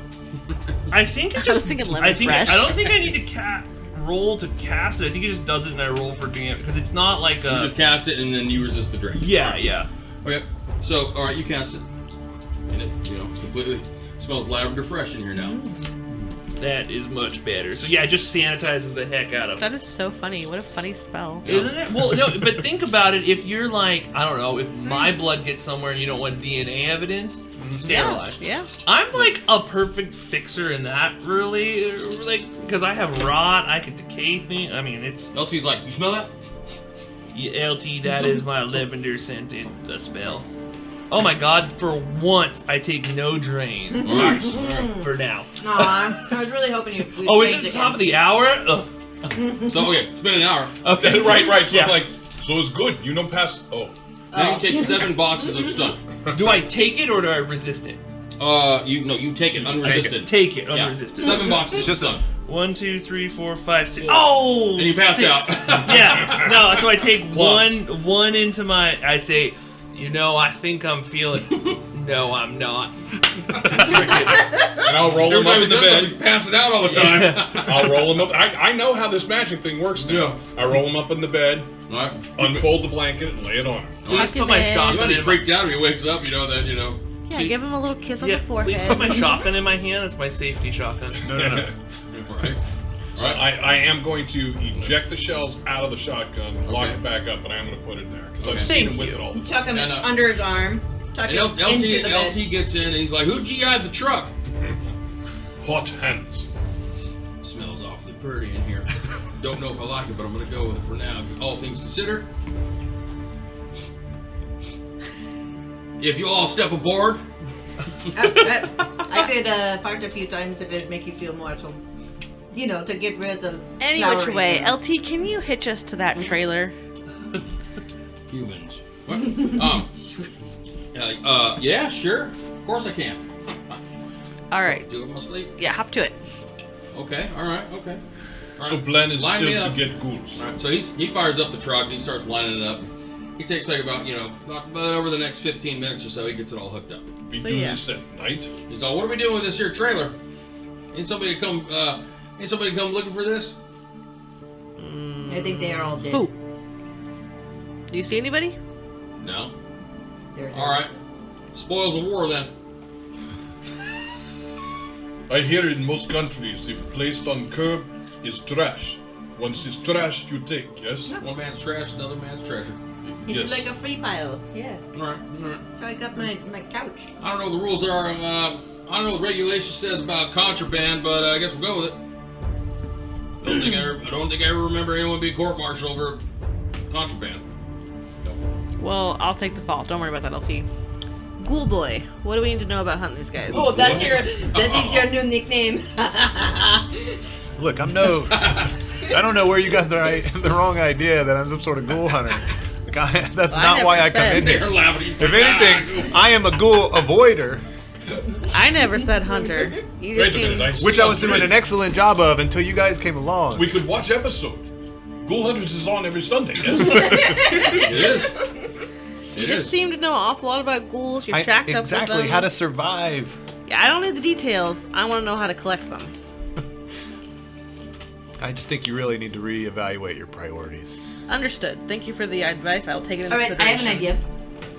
I think it just. I was thinking lemon fresh. I don't think I need to roll to cast it. I think it just does it and I roll for damage because it's not like You just cast it and then you resist the drink. Yeah, yeah. Okay. So all right, you cast it. And it completely smells lavender fresh in here now. That is much better. So yeah, it just sanitizes the heck out of it. That is so funny. What a funny spell. Isn't it? Well, no, but think about it. If you're like, I don't know, if my blood gets somewhere and you don't want DNA evidence, sterilize. Yeah. I'm like a perfect fixer in that, really, like, because I have rot, I can decay things. I mean, it's LT's like, you smell that? yeah, LT. That is my lavender scented spell. Oh my God! For once, I take no drain. Nice. For now. Aw, I was really hoping you. Oh, it's at the top of the hour. Ugh. So okay, it's been an hour. Okay. Right. So Yeah. like, so it's good. You don't pass. Oh. Now you take 7 boxes of stun. Do I take it or do I resist it? You take it unresisted. Take it Yeah. unresisted. 7 boxes of Just stun. 1, 2, 3, 4, 5, 6. Oh! And you passed 6. out. Yeah. No, so I take Plus. one into my. I say, I think I'm feeling. No, I'm not. Just forget it. And I'll roll him up in the He's bed. passing out all the time. I'll roll him up. I know how this magic thing works now. Yeah. I roll him up in the bed, All right. unfold the blanket, and lay it on him. Please Tuck your put my bed. You shotgun might in be freaked out when he wakes up. Yeah, give him a little kiss on Yeah, the forehead. please put my shotgun in my hand. That's my safety shotgun. No. Right. So I am going to eject the shells out of the shotgun, lock Okay. it back up, but I am going to put it there because I've Okay. seen him Thank with you. it all the time. Tuck him And, under his arm. Tuck And him into the bed. LT gets in and he's like, "Who GI'd the truck?" Hot hands. Smells awfully pretty in here. Don't know if I like it, but I'm gonna go with it for now. All things considered. If you all step aboard. I could fart a few times if it'd make you feel mortal. To get rid of the Any which flowering. way. LT, can you hitch us to that trailer? Humans. What? Yeah, sure. Of course I can. Alright. Do it in my sleep. Yeah, hop to it. Okay. All right. So plan is Line me still to up. get ghouls. All right. So he fires up the truck. And he starts lining it up. He takes like about over the next 15 minutes or so. He gets it all hooked up. We So, do yeah. this at night. He's like, "What are we doing with this here trailer? Ain't somebody come looking for this?" I think they are all dead. Who? Do you see anybody? No. They're dead. All right. Spoils of war then. I hear in most countries, if placed on curb, is trash. Once it's trash, you take, yes? One man's trash, another man's treasure. It's Yes. like a free pile. Yeah. All right. So I got my couch. I don't know what the rules are. I don't know what the regulation says about contraband, but I guess we'll go with it. I don't think I ever remember anyone being court-martialed over contraband. Well, I'll take the fall. Don't worry about that, LT. Ghoul Boy, what do we need to know about hunting these guys? Oh, that's your new nickname. Look, I don't know where you got the wrong idea that I'm some sort of ghoul hunter. Like, that's Well, I not never why I come said. in They're here. laughing. He's If like, anything, I am a ghoul avoider. I never said hunter. You just Wait a minute, seem. I see Which I was on doing Twitter. an excellent job of until you guys came along. We could watch episode. Ghoul Hunters is on every Sunday, yes? It is. You It just is. seem to know an awful lot about ghouls. You're shacked up with them. Exactly, how to survive. Yeah, I don't need the details. I want to know how to collect them. I just think you really need to reevaluate your priorities. Understood. Thank you for the advice. I'll take it into All right, I have consideration. an idea.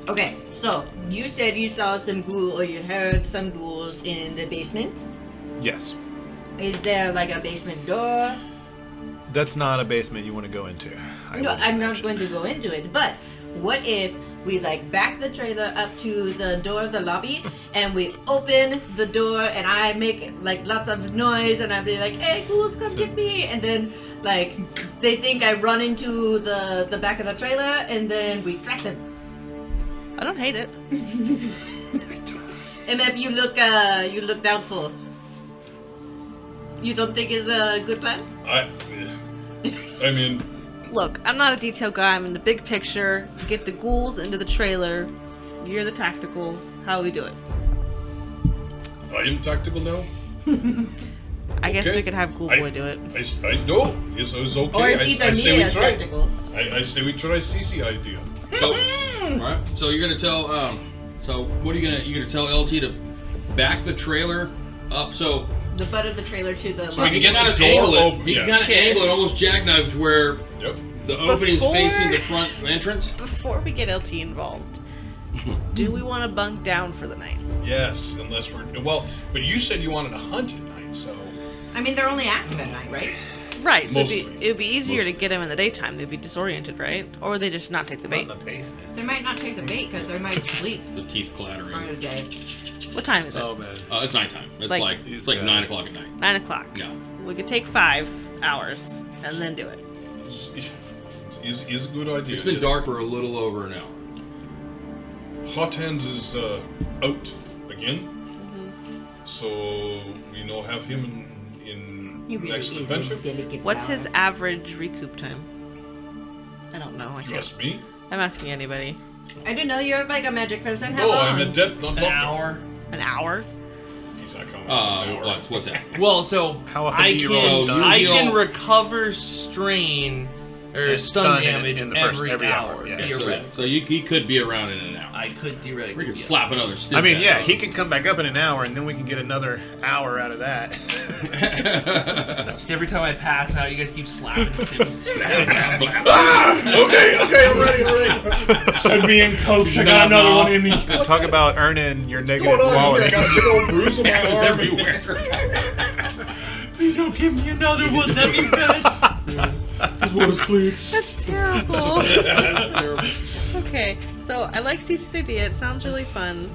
Okay, so you said you saw some ghoul or you heard some ghouls in the basement. Yes. Is there like a basement door? That's not a basement you want to go into. No, I'm not going to go into it, but what if we like back the trailer up to the door of the lobby and we open the door and I make like lots of noise and I'll be like, hey ghouls, come get me, and then like they think I run into the back of the trailer and then we track them. I don't hate it. MF, you look doubtful. You don't think it's a good plan? I mean, Look, I'm not a detail guy. I'm in the big picture. Get the ghouls into the trailer. You're the tactical. How we do it? I am tactical now. I guess Okay. we could have Ghoul I- Boy do it. I know. It's okay. Or it's I either say me we as try. tactical. I say we try CeCe idea. So, all right. So you're gonna tell. So what are you gonna tell LT to back the trailer up? So The butt of the trailer to the So we lobby. can get kind the of door angle it. open, He yeah. can kind of angle it, almost jackknife to where Yep. the opening's Before- facing the front entrance. Before we get LT involved, do we want to bunk down for the night? Yes, unless we're but you said you wanted to hunt at night, so I mean, they're only active at night, right? Right. So Mostly. it'd be easier to Mostly. get them in the daytime. They'd be disoriented, right? Or would they just not take the bait? basement. They might not take the bait because they might sleep The teeth during the clattering. day. What time is it? Oh man. It's nighttime. It's Like- like it's like 9 o'clock at night. 9 o'clock. Yeah. We could take 5 hours and then do it. is a good idea. It's been yes. dark for a little over an hour. Hot Hands is out again, so we now have him in He really next is adventure. a delicate What's flower. his average recoup time? I don't know. I You can't. ask me? I'm asking anybody. I don't know. You're like a magic person. No, How I'm long? a dead, not An doctor. hour. An hour? He's not coming. An hour. What's that? Well, so How often I do you roll can stun? I You can roll- recover strain or And stun stun in- damage in the first- every hour, hour. yeah. Theoretically. So he could be around in an hour. I could theoretically. We could yeah. slap another stick. I mean, back yeah, on. he could come back up in an hour, and then we can get another hour out of that. Just every time I pass out, you guys keep slapping sticks. Okay, I'm ready. Send me in, coach. I Nah, got another nah. one in me. Talk about earning your What's negative going on here? I quality. got a big old bruise on my Patches arm. everywhere. Please don't give me another one. That'd be best. Just want to sleep. That's terrible. That's terrible. Okay, so I like CeCe's idea. It sounds really fun.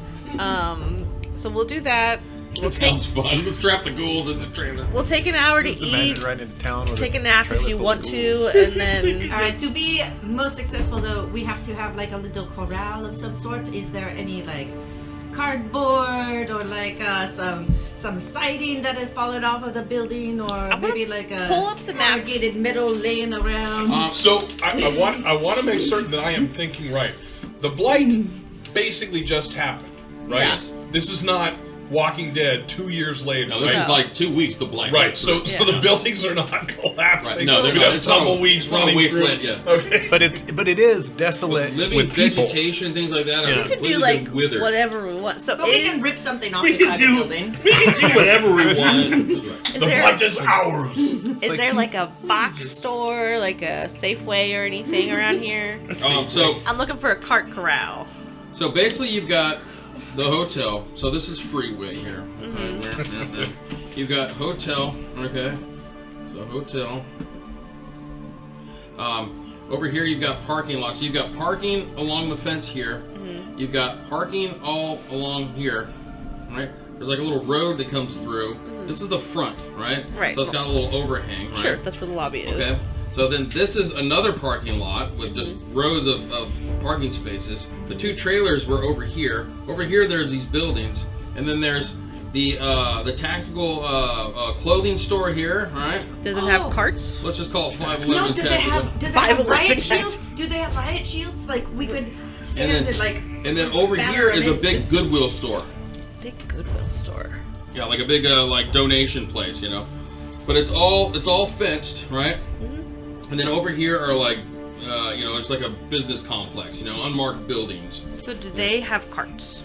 So we'll do that. We'll It sounds fun. Let's trap the ghouls in the trailer. We'll take an hour to Just eat. imagine riding into town with Take a nap if trailer you full want of to, ghouls. and then All right. To be most successful, though, we have to have like a little corral of some sort. Is there any like cardboard or like some siding that has fallen off of the building, or wanna maybe like a pull up the map. corrugated metal laying around? So I want to make certain that I am thinking right. The blight basically just happened, right? Yes. This is not Walking Dead 2 years later. No, this right? is like 2 weeks. The blight. Right, so Yeah. the buildings are not collapsing. Right, no, they're we not. have It's not a- tumbleweeds it's not a running wasteland, through. yeah. Okay. But it is desolate Living with people. vegetation, things like that. Yeah. Are we could do completely like withered. whatever we want. So But we is, can rip something off We the can side of the do. building. We can do whatever we want. Right. is The there, blight is ours. is there like a box store, like a Safeway or anything around here? So I'm looking for a cart corral. So basically, you've got the hotel. So this is freeway here. Mm-hmm. Okay. You've got hotel. Okay. So hotel. Over here, you've got parking lots. So you've got parking along the fence here. Mm-hmm. You've got parking all along here. Right. There's like a little road that comes through. This is the front, right? Mm-hmm. Right. So it's got a little overhang, right? Sure, that's where the lobby is. Okay. So then this is another parking lot with just rows of parking spaces. The 2 trailers were over here. Over here there's these buildings. And then there's the tactical clothing store here, all right? Does it Oh. have carts? Let's just call it 511 No, does it Tactical. have 511 riot 511 shields? Do they have riot shields? Like we could stand then- and like And then over Banner here in is a it. big Goodwill store. They big Goodwill store. Yeah, like a big like donation place, you know. But it's all fenced, right? Mm-hmm. And then over here are like, you know, it's like a business complex, you know, unmarked buildings. So do they have carts?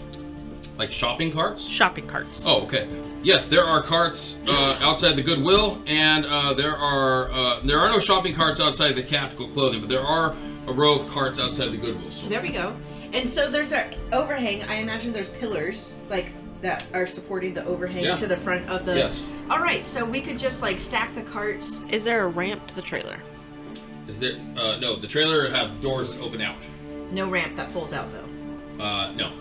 Like shopping carts? Shopping carts. Oh, okay. Yes, there are carts outside the Goodwill, and there are no shopping carts outside the Tactical Clothing, but there are a row of carts outside the Goodwill store. There we go. And so there's an overhang. I imagine there's pillars like that are supporting the overhang to the front of the. Yes. All right, so we could just like stack the carts. Is there a ramp to the trailer? Is there? No, the trailer have doors that open out. No ramp that pulls out though. No.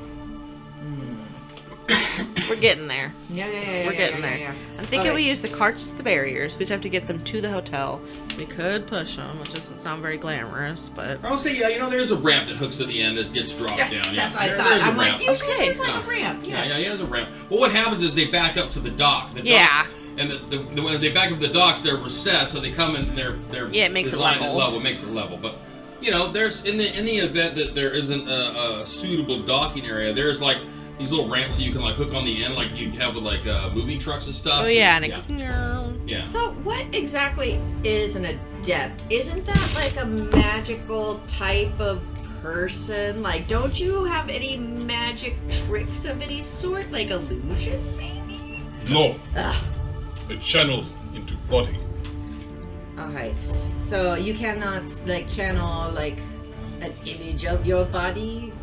We're getting there. Yeah. We're getting there. Yeah. I'm thinking we use the carts as the barriers. We just have to get them to the hotel. We could push them, which doesn't sound very glamorous, but... I would say, yeah, you know, there's a ramp that hooks to the end that gets dropped down. Yeah, That's what I there's thought. a I'm ramp. like, usually Okay. there's like a ramp. Yeah, there's a ramp. Well, what happens is they back up to the dock. The Yeah. docks, and when they back up to the docks, they're recessed, so they come in. They're Yeah, it makes it designed level. It makes it level. But you know, there's in the event that there isn't a suitable docking area, there's like these little ramps that you can like hook on the end, like you have with like moving trucks and stuff. Oh, yeah, and yeah. So what exactly is an adept? Isn't that like a magical type of person? Like, don't you have any magic tricks of any sort? Like illusion, maybe? No. Ugh. A channel into body. Alright, so you cannot like channel like an image of your body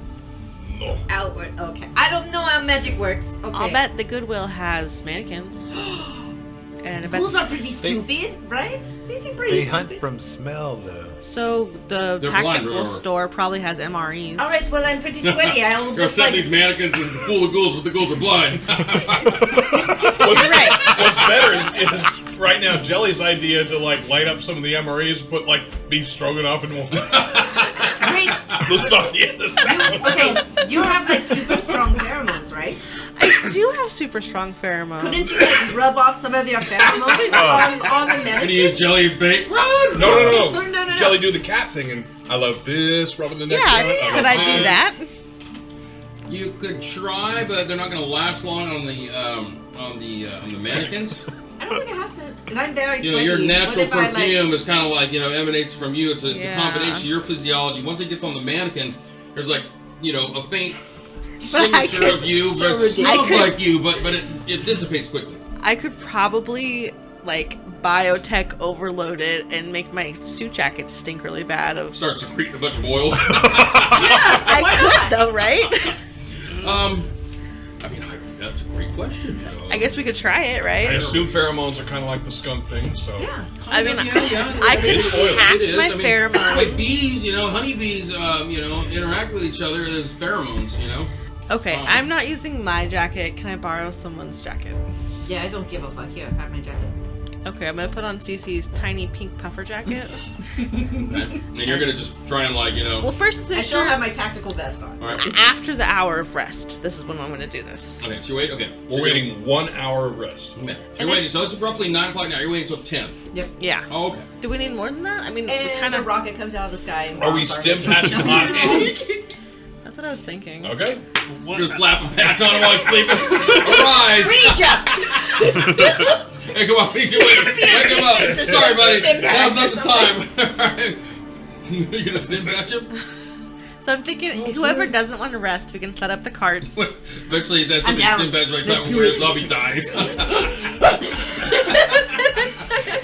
No. outward. Okay, I don't know how magic works. Okay, I'll bet the Goodwill has mannequins. And I bet... ghouls are pretty stupid, right? They seem pretty They stupid. hunt from smell, though. So the They're blind, tactical remember. store probably has MREs. Alright, well I'm pretty sweaty. I will They'll just set like... these mannequins and full of ghouls, but the ghouls are blind. What's better is right now Jelly's idea to like light up some of the MREs, put like beef stroganoff in one. Wait, Lasagna. okay, you have like super strong pheromones, right? I do have super strong pheromones. Couldn't you like rub off some of your pheromones on the Can mannequin? you use jelly as bait? Run! No. Jelly do the cat thing, and I love this, rubbing the neck. Yeah, could I do that? You could try, but they're not going to last long on the mannequins. I don't think it has to. And I'm very You know, sweaty. your natural What if I, perfume is kind of like, you know, emanates from you. It's a Yeah. combination of your physiology. Once it gets on the mannequin, there's like, you know, a faint But I signature could- of you, so but it smells ridiculous. like you, but it dissipates quickly. I could probably like biotech overload it and make my suit jacket stink really bad. Starts secreting a bunch of oil. I could though, right? I mean, that's a great question. You know. I guess we could try it, I right? assume pheromones are kind of like the skunk thing, so. Yeah. I mean, yeah. I could It's oil. hack It is. my I mean, pheromones. like bees, you know, honeybees, you know, interact with each other. There's pheromones, you know. Okay, I'm not using my jacket. Can I borrow someone's jacket? Yeah, I don't give a fuck. Here, have my jacket. Okay, I'm gonna put on CeCe's tiny pink puffer jacket. And you're gonna just try and like, you know. Well, first, I make still sure have my tactical vest on. All right. after the hour of rest. This is when I'm gonna do this. Okay. So you wait. Okay. So We're waiting 1 hour of rest. Okay. So And you're waiting. So it's roughly 9 o'clock now. You're waiting until 10. Yep. Yeah. Oh, okay. Do we need more than that? I mean, we And kind a of. rocket comes out of the sky. And Are we bombs our stim head. patching hot hands? That's what I was thinking. Okay. You're gonna slap a patch on him while he's sleeping. Arise! Reach up! Hey, come on, wake him up. Sorry, buddy. Stim Now's not patch the or time. Alright. You gonna stim patch him? So I'm thinking, whoever doesn't want to rest, we can set up the carts. Eventually, he's had somebody I'm stim down. patch by the time where the zombie dies.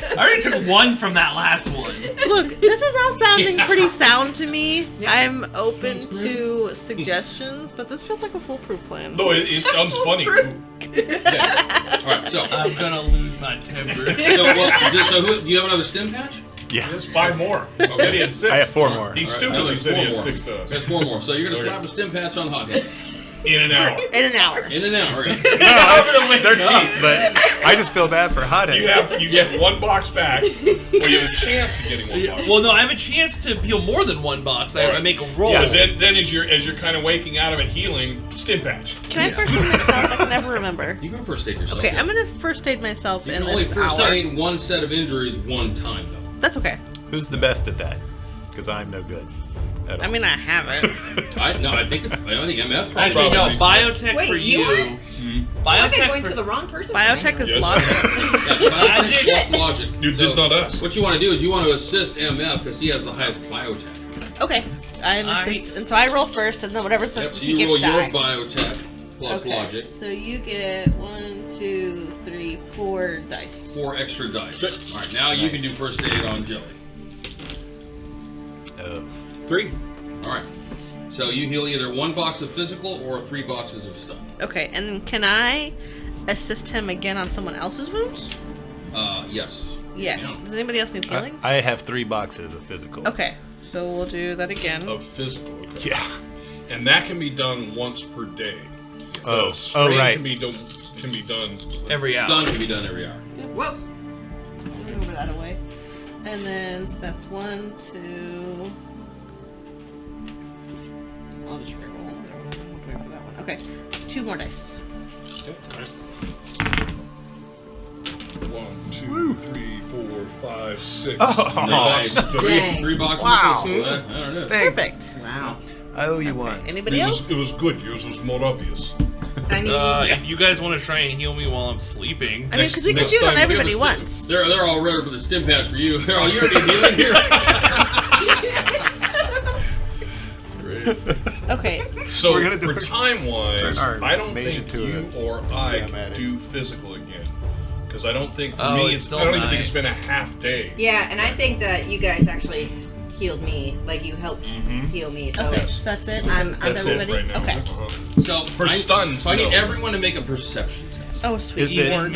I already took one from that last one. Look, this is all sounding pretty sound to me. I'm open to suggestions, but this feels like a foolproof plan. No, it sounds funny. Okay. Alright, so. I'm gonna lose my temper. So who, do you have another stim patch? Yeah. There's 5 more. He said he had 6. I have 4 more. He Alright, stupidly there's said he 4 had more. 6 to us. That's 4 more. So you're gonna Okay. slap a stim patch on Hothead. In an hour. In an hour. In an hour. No, they're cheap, but I just feel bad for Hothead. You get 1 box back, or you have a chance of getting 1 box. Well, no, I have a chance to heal more than one box. I Alright. make a roll. But then as you're kind of waking out of it, healing, stim patch. Can I first aid myself? I can never remember. You can first aid yourself. Okay, yeah. I'm gonna first aid myself You in can only this first hour. aid 1 set of injuries 1 time, though. That's okay. Who's the best at that? Because I'm no good. at all. I mean, I haven't. I think MF's probably. Actually, no. best. Biotech Wait, for you you. were? I Biotech think going for to the wrong person. for Biotech me. is Yes. logic. Yeah, biotech is just logic. You So did not ask. What you want to do is you want to assist MF because he has the highest biotech. Okay, I'm assist, and so I roll first, and then whatever Yep, says so he you roll gets your die. biotech plus Okay, logic. so you get 1, 2, 3, 4 dice. 4 extra dice. All right, now you can do first aid on Jelly. Oh. 3. All right. So you heal either 1 box of physical or 3 boxes of stuff. Okay, and then can I assist him again on someone else's wounds? Yes. Yes. Yeah. Does anybody else need healing? I have 3 boxes of physical. Okay, so we'll do that again. Of physical. Okay. Yeah. And that can be done once per day. Oh. Strain Right. Can be done every hour. Stun can be done every hour. Whoa. Move that away. And then so that's 1, 2. I'll just reroll. Wait for that one. Okay, 2 more dice. Okay. 1, 2, 3, 4, 5, 6. Oh, Nice. Dang. 3 boxes Wow. of physical. There it is. Perfect. Wow. I owe you one. Anybody else? It was good. Yours was more obvious. I mean, If you guys want to try and heal me while I'm sleeping, I mean, because we can do it on everybody once. They're all ready for the stim pads for you. They're all, you already healing here. Great. Okay. So We're gonna do for it. time-wise, Turn our I don't Mage think into you a or I stim can addict. do physical again. Because I don't think, for Oh, me, it's it's, still I don't even 9. think it's been a half day. yeah, and I think that you guys actually healed me. Like you helped heal me. So Okay, that's it. I'm That's everybody. it right now. Okay. So For stun, So I need no. everyone to make a perception test. Oh, sweet Is it- lord.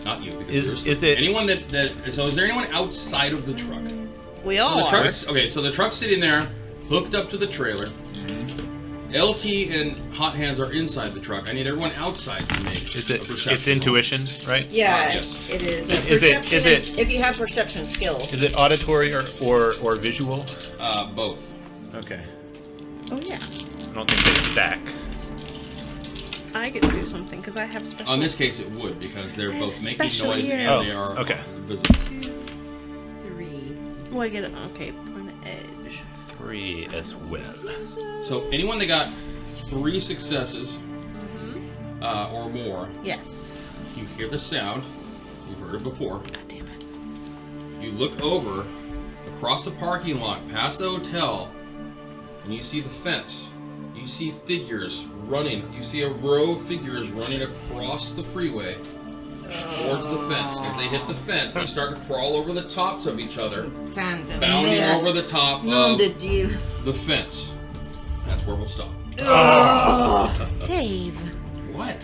Not you. Because Is there's it- anyone that? So is there anyone outside of the truck? We So all the are. truck's okay. So the truck's sitting there, hooked up to the trailer. LT and Hot Hands are inside the truck. I need everyone outside to make Is a it? perception. It's intuition, right? yeah, yes. it is. Is it- Perception is it- and- if you have perception skill? Is it auditory or visual? Both. Okay. Oh yeah. I don't think they stack. I get to do something because I have special. On this case, it would because they're I both have making special noise and ears. they are Okay. visible. 3. Oh, I get it. Okay, point of edge. 3 as well. So anyone that got 3 successes or more, Yes. you hear the sound. You've heard it before. God damn it. You look over across the parking lot, past the hotel, and you see the fence. You see figures running. You see a row of figures running across the freeway towards the fence. If they hit the fence, they start to crawl over the tops of each other, Santa bounding merde. over the top Nom of de Dieu. the fence. That's where we'll stop. Dave. What?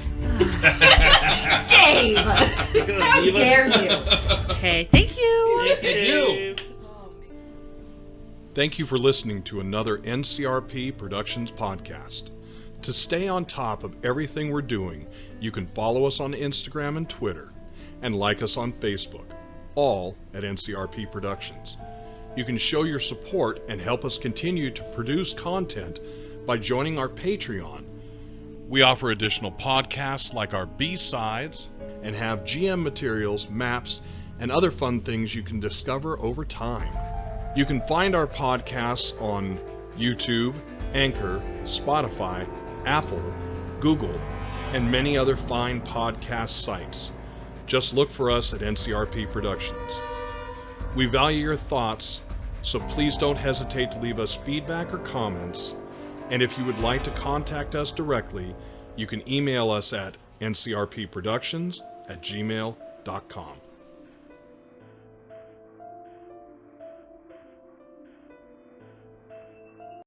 Dave! How dare you? Okay, thank you. Thank you. Thank you for listening to another NCRP Productions podcast. To stay on top of everything we're doing, you can follow us on Instagram and Twitter, and like us on Facebook, all at NCRP Productions. You can show your support and help us continue to produce content by joining our Patreon. We offer additional podcasts like our B-Sides and have GM materials, maps, and other fun things you can discover over time. You can find our podcasts on YouTube, Anchor, Spotify, Apple, Google, and many other fine podcast sites. Just look for us at NCRP Productions. We value your thoughts, so please don't hesitate to leave us feedback or comments. And if you would like to contact us directly, you can email us at ncrpproductions@gmail.com.